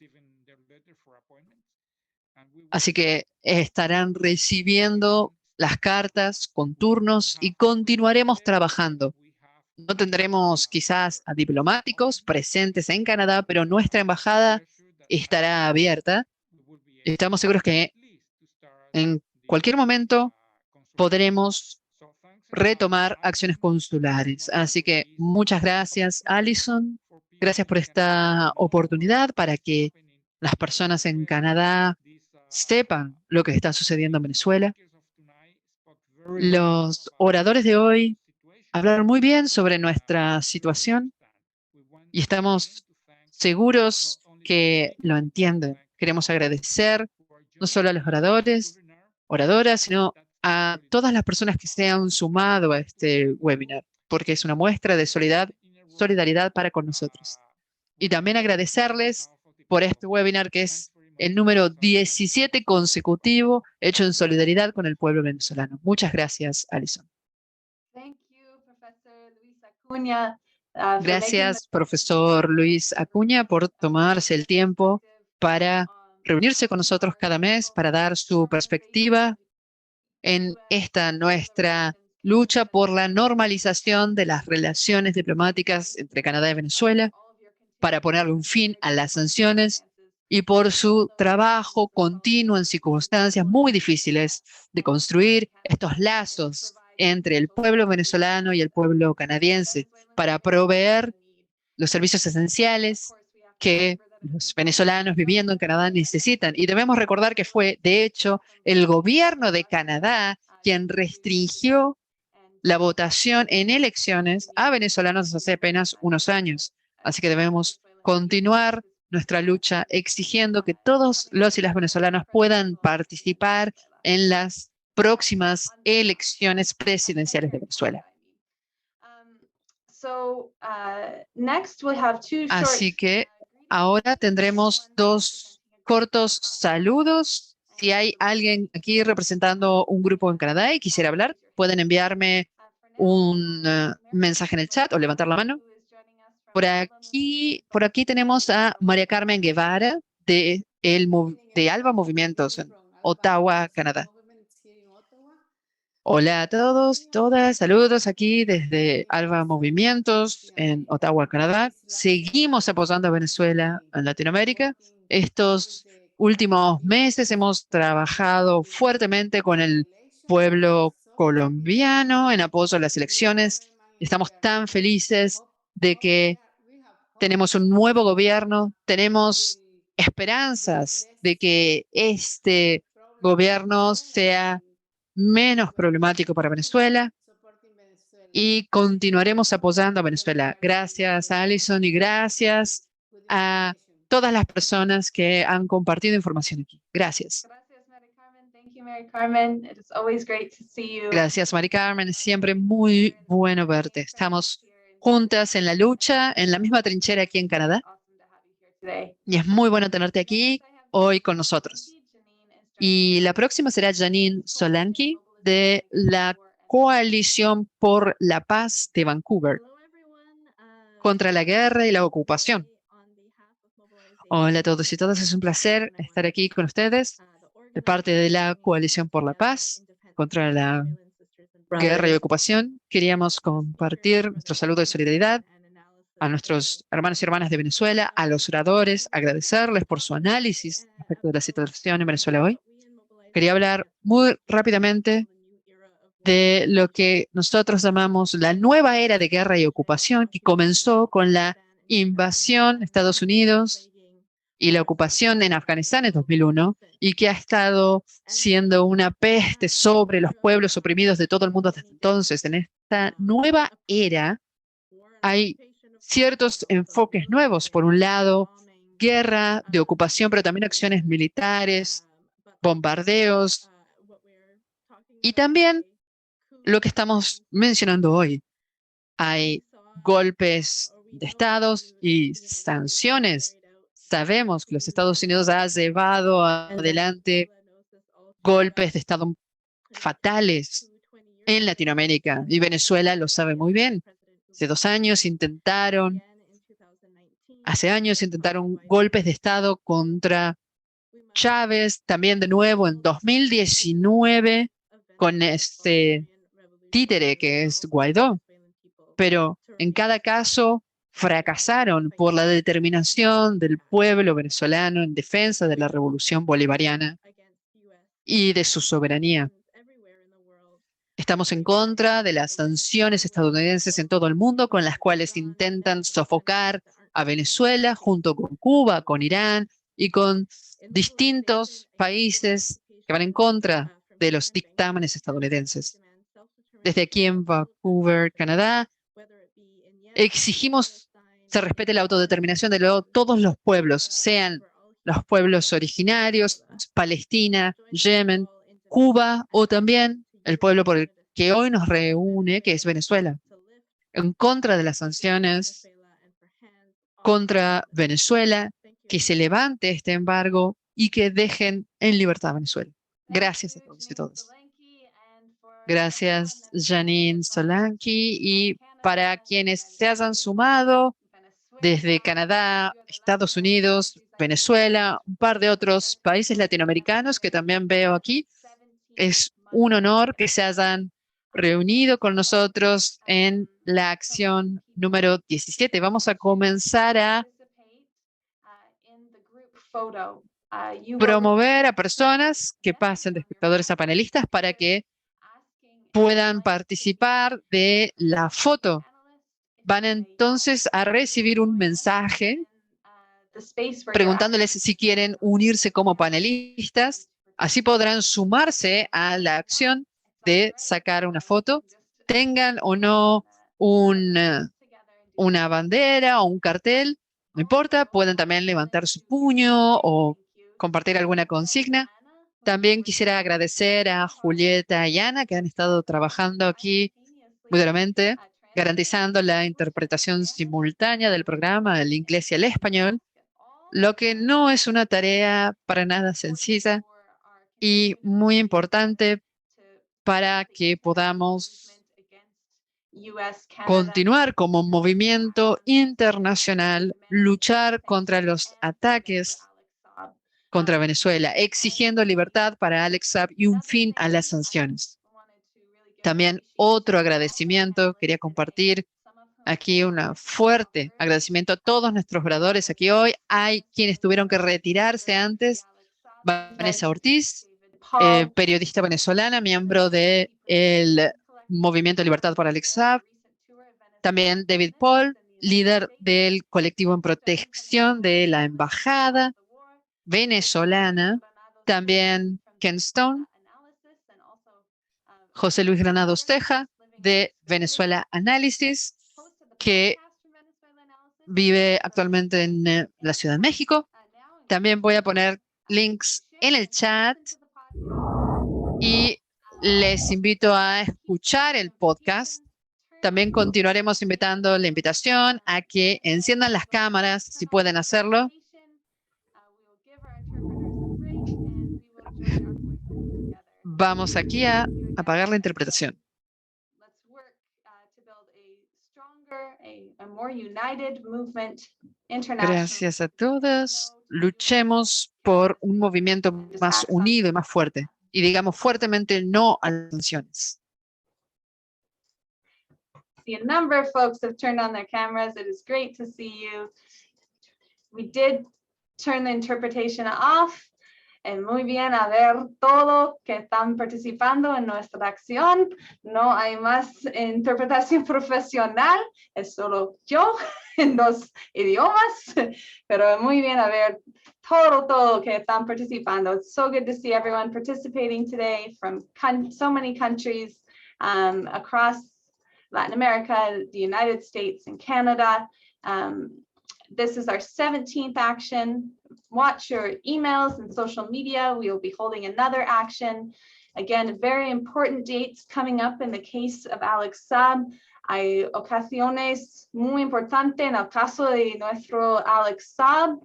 Así que estarán recibiendo las cartas con turnos y continuaremos trabajando. No tendremos quizás a diplomáticos presentes en Canadá, pero nuestra embajada estará abierta. Estamos seguros que En cualquier momento podremos retomar acciones consulares. Así que muchas gracias, Alison. Gracias por esta oportunidad para que las personas en Canadá sepan lo que está sucediendo en Venezuela. Los oradores de hoy hablaron muy bien sobre nuestra situación y estamos seguros que lo entienden. Queremos agradecer no solo a los oradores, oradoras, sino a todas las personas que se han sumado a este webinar, porque es una muestra de solidaridad para con nosotros. Y también agradecerles por este webinar que es el número 17 consecutivo hecho en solidaridad con el pueblo venezolano. Muchas gracias, Alison. Thank you, Professor Luis Acuña, for Gracias, profesor Luis Acuña, por tomarse el tiempo para reunirse con nosotros cada mes, para dar su perspectiva en esta nuestra lucha por la normalización de las relaciones diplomáticas entre Canadá y Venezuela, para ponerle un fin a las sanciones y por su trabajo continuo en circunstancias muy difíciles de construir estos lazos entre el pueblo venezolano y el pueblo canadiense para proveer los servicios esenciales que los venezolanos viviendo en Canadá necesitan. Y debemos recordar que fue, de hecho, el gobierno de Canadá quien restringió la votación en elecciones a venezolanos hace apenas unos años. Así que debemos continuar nuestra lucha exigiendo que todos los y las venezolanas puedan participar en las próximas elecciones presidenciales de Venezuela. Así que ahora tendremos dos cortos saludos. Si hay alguien aquí representando un grupo en Canadá y quisiera hablar, pueden enviarme un mensaje en el chat o levantar la mano. Por aquí tenemos a María Carmen Guevara de Alba Movimientos en Ottawa, Canadá. Hola a todos, todas, saludos aquí desde Alba Movimientos en Ottawa, Canadá. Seguimos apoyando a Venezuela en Latinoamérica. Estos últimos meses hemos trabajado fuertemente con el pueblo colombiano en apoyo a las elecciones. Estamos tan felices de que tenemos un nuevo gobierno, tenemos esperanzas de que este gobierno sea menos problemático para Venezuela y continuaremos apoyando a Venezuela. Gracias a Alison y gracias a todas las personas que han compartido información aquí. Gracias. Gracias, Mari Carmen. Es siempre muy bueno verte. Estamos juntas en la lucha, en la misma trinchera aquí en Canadá. Y es muy bueno tenerte aquí hoy con nosotros. Y la próxima será Janine Solanki de la Coalición por la Paz de Vancouver contra la guerra y la ocupación. Hola a todos y todas, es un placer estar aquí con ustedes de parte de la Coalición por la Paz contra la guerra y ocupación. Queríamos compartir nuestro saludo de solidaridad a nuestros hermanos y hermanas de Venezuela, a los oradores, agradecerles por su análisis respecto de la situación en Venezuela hoy. Quería hablar muy rápidamente de lo que nosotros llamamos la nueva era de guerra y ocupación, que comenzó con la invasión de Estados Unidos y la ocupación en Afganistán en 2001, y que ha estado siendo una peste sobre los pueblos oprimidos de todo el mundo desde entonces. En esta nueva era hay ciertos enfoques nuevos. Por un lado, guerra de ocupación, pero también acciones militares, bombardeos, y también lo que estamos mencionando hoy. Hay golpes de estados y sanciones. Sabemos que los Estados Unidos ha llevado adelante golpes de estado fatales en Latinoamérica y Venezuela lo sabe muy bien. Hace años intentaron golpes de estado contra Chávez, también de nuevo en 2019 con este títere que es Guaidó, pero en cada caso fracasaron por la determinación del pueblo venezolano en defensa de la revolución bolivariana y de su soberanía. Estamos en contra de las sanciones estadounidenses en todo el mundo con las cuales intentan sofocar a Venezuela junto con Cuba, con Irán y con distintos países que van en contra de los dictámenes estadounidenses. Desde aquí en Vancouver, Canadá, exigimos se respete la autodeterminación de todos los pueblos, sean los pueblos originarios, Palestina, Yemen, Cuba o también el pueblo por el que hoy nos reúne, que es Venezuela, en contra de las sanciones contra Venezuela, que se levante este embargo y que dejen en libertad a Venezuela. Gracias a todos y todas. Gracias, Janine Solanki. Y para quienes se hayan sumado desde Canadá, Estados Unidos, Venezuela, un par de otros países latinoamericanos que también veo aquí, es un honor que se hayan reunido con nosotros en la acción número 17. Vamos a comenzar a promover a personas que pasen de espectadores a panelistas para que puedan participar de la foto. Van entonces a recibir un mensaje preguntándoles si quieren unirse como panelistas. Así podrán sumarse a la acción de sacar una foto, tengan o no una bandera o un cartel, no importa, pueden también levantar su puño o compartir alguna consigna. También quisiera agradecer a Julieta y Ana que han estado trabajando aquí muy duramente, garantizando la interpretación simultánea del programa, el inglés y el español, lo que no es una tarea para nada sencilla y muy importante para que podamos continuar como movimiento internacional, luchar contra los ataques contra Venezuela, exigiendo libertad para Alex Saab y un fin a las sanciones. También otro agradecimiento, quería compartir aquí un fuerte agradecimiento a todos nuestros oradores aquí hoy. Hay quienes tuvieron que retirarse antes. Vanessa Ortiz, periodista venezolana, miembro del Movimiento Libertad para Alex Saab. También David Paul, líder del colectivo en protección de la embajada venezolana. También Ken Stone, José Luis Granados Teja, de Venezuela Análisis, que vive actualmente en la Ciudad de México. También voy a poner links en el chat y les invito a escuchar el podcast. También continuaremos invitando la invitación a que enciendan las cámaras, si pueden hacerlo. Vamos aquí a apagar la interpretación. Gracias a todos. Luchemos por un movimiento más unido y más fuerte. Y digamos fuertemente no a las sanciones. See, a number of folks have turned on their cameras. It is great to see you. We did turn the interpretation off. Muy bien, a ver todo que están participando en nuestra acción. No hay más interpretación profesional, es solo yo en 2 idiomas, pero muy bien a ver todo que están participando. It's so good to see everyone participating today from so many countries across Latin America, the United States, and Canada. This is our 17th action. Watch your emails and social media. We will be holding another action. Again, very important dates coming up in the case of Alex Saab. Hay ocasiones muy importantes en el caso de nuestro Alex Saab.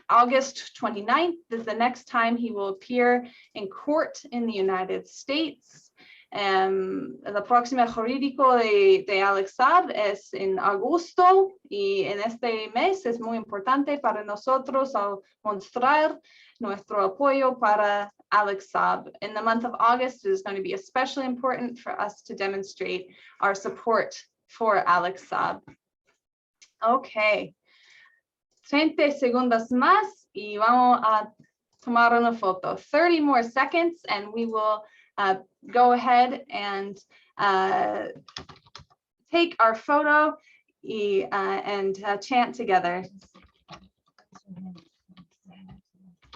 August 29th is the next time he will appear in court in the United States. La próxima jurídico de Alex Saab es en agosto y en este mes es muy importante para nosotros al mostrar nuestro apoyo para Alex Saab. In the month of August, it is going to be especially important for us to demonstrate our support for Alex Saab. Okay, 30 segundos más y vamos a tomar una foto. 30 more seconds and we will go ahead and take our photo and chant together.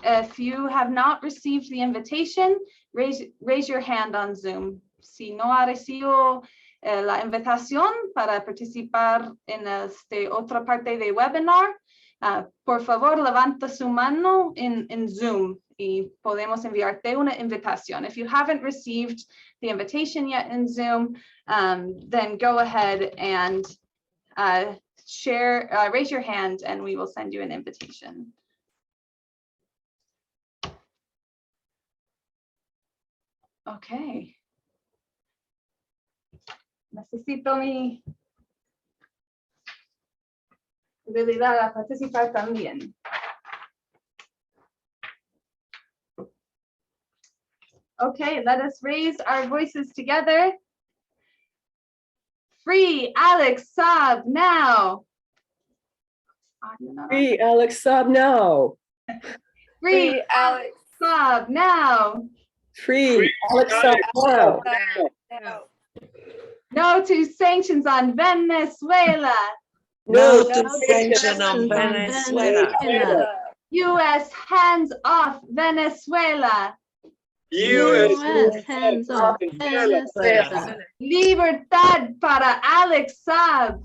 If you have not received the invitation, raise your hand on Zoom. Si no ha recibido la invitación para participar en otra parte del webinar, por favor, levanta su mano en Zoom y podemos enviarte una invitación. If you haven't received the invitation yet in Zoom, then go ahead and raise your hand and we will send you an invitation. Okay. Necesito mi habilidad a participar también. Okay, let us raise our voices together. Free Alex Saab now. Free Alex Saab now. Free Alex Saab now. Free Alex Saab now. No to sanctions on Venezuela. No to sanctions on Venezuela. U.S. hands off Venezuela. U.S. hands off Venezuela. Libertad para Alex Saab.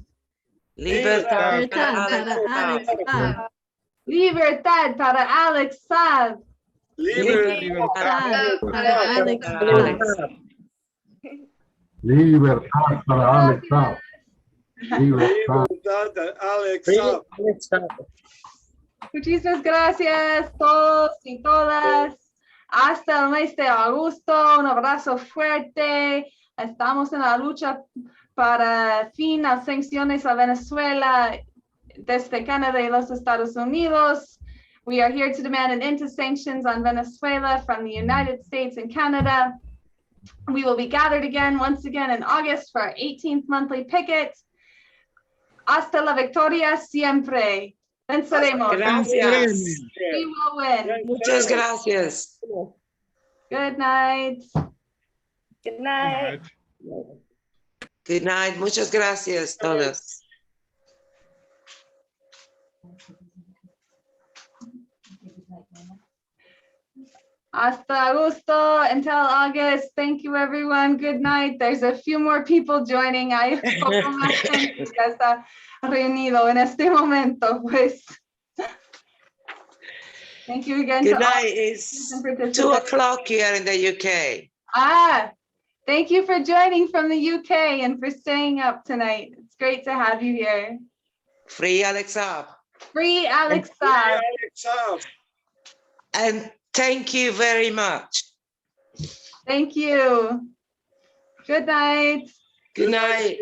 Libertad para Alex Saab. Libertad para Alex Saab. Libertad para Alex Saab. Libertad para Alex Saab. Libertad. Alex Saab. Muchísimas gracias todos y todas. Hasta el mes de agosto. Un abrazo fuerte. Estamos en la lucha para fin a sanciones a Venezuela desde Canadá y los Estados Unidos. We are here to demand an end to sanctions on Venezuela from the United States and Canada. We will be gathered once again in August for our 18th monthly picket. Hasta la victoria siempre. Venceremos. Gracias. We will win. Muchas gracias. Good night. Good night. Good night. Muchas gracias todos. Hasta agosto until August. Thank you, everyone. Good night. There's a few more people joining. Hay un poco más gente que está reunido en este momento, pues. Thank you again. Good to night. all It's participants. 2 o'clock here in the UK. Thank you for joining from the UK and for staying up tonight. It's great to have you here. Free Alex Saab. Free Alex Saab. And thank you very much. Thank you. Good night. Good night.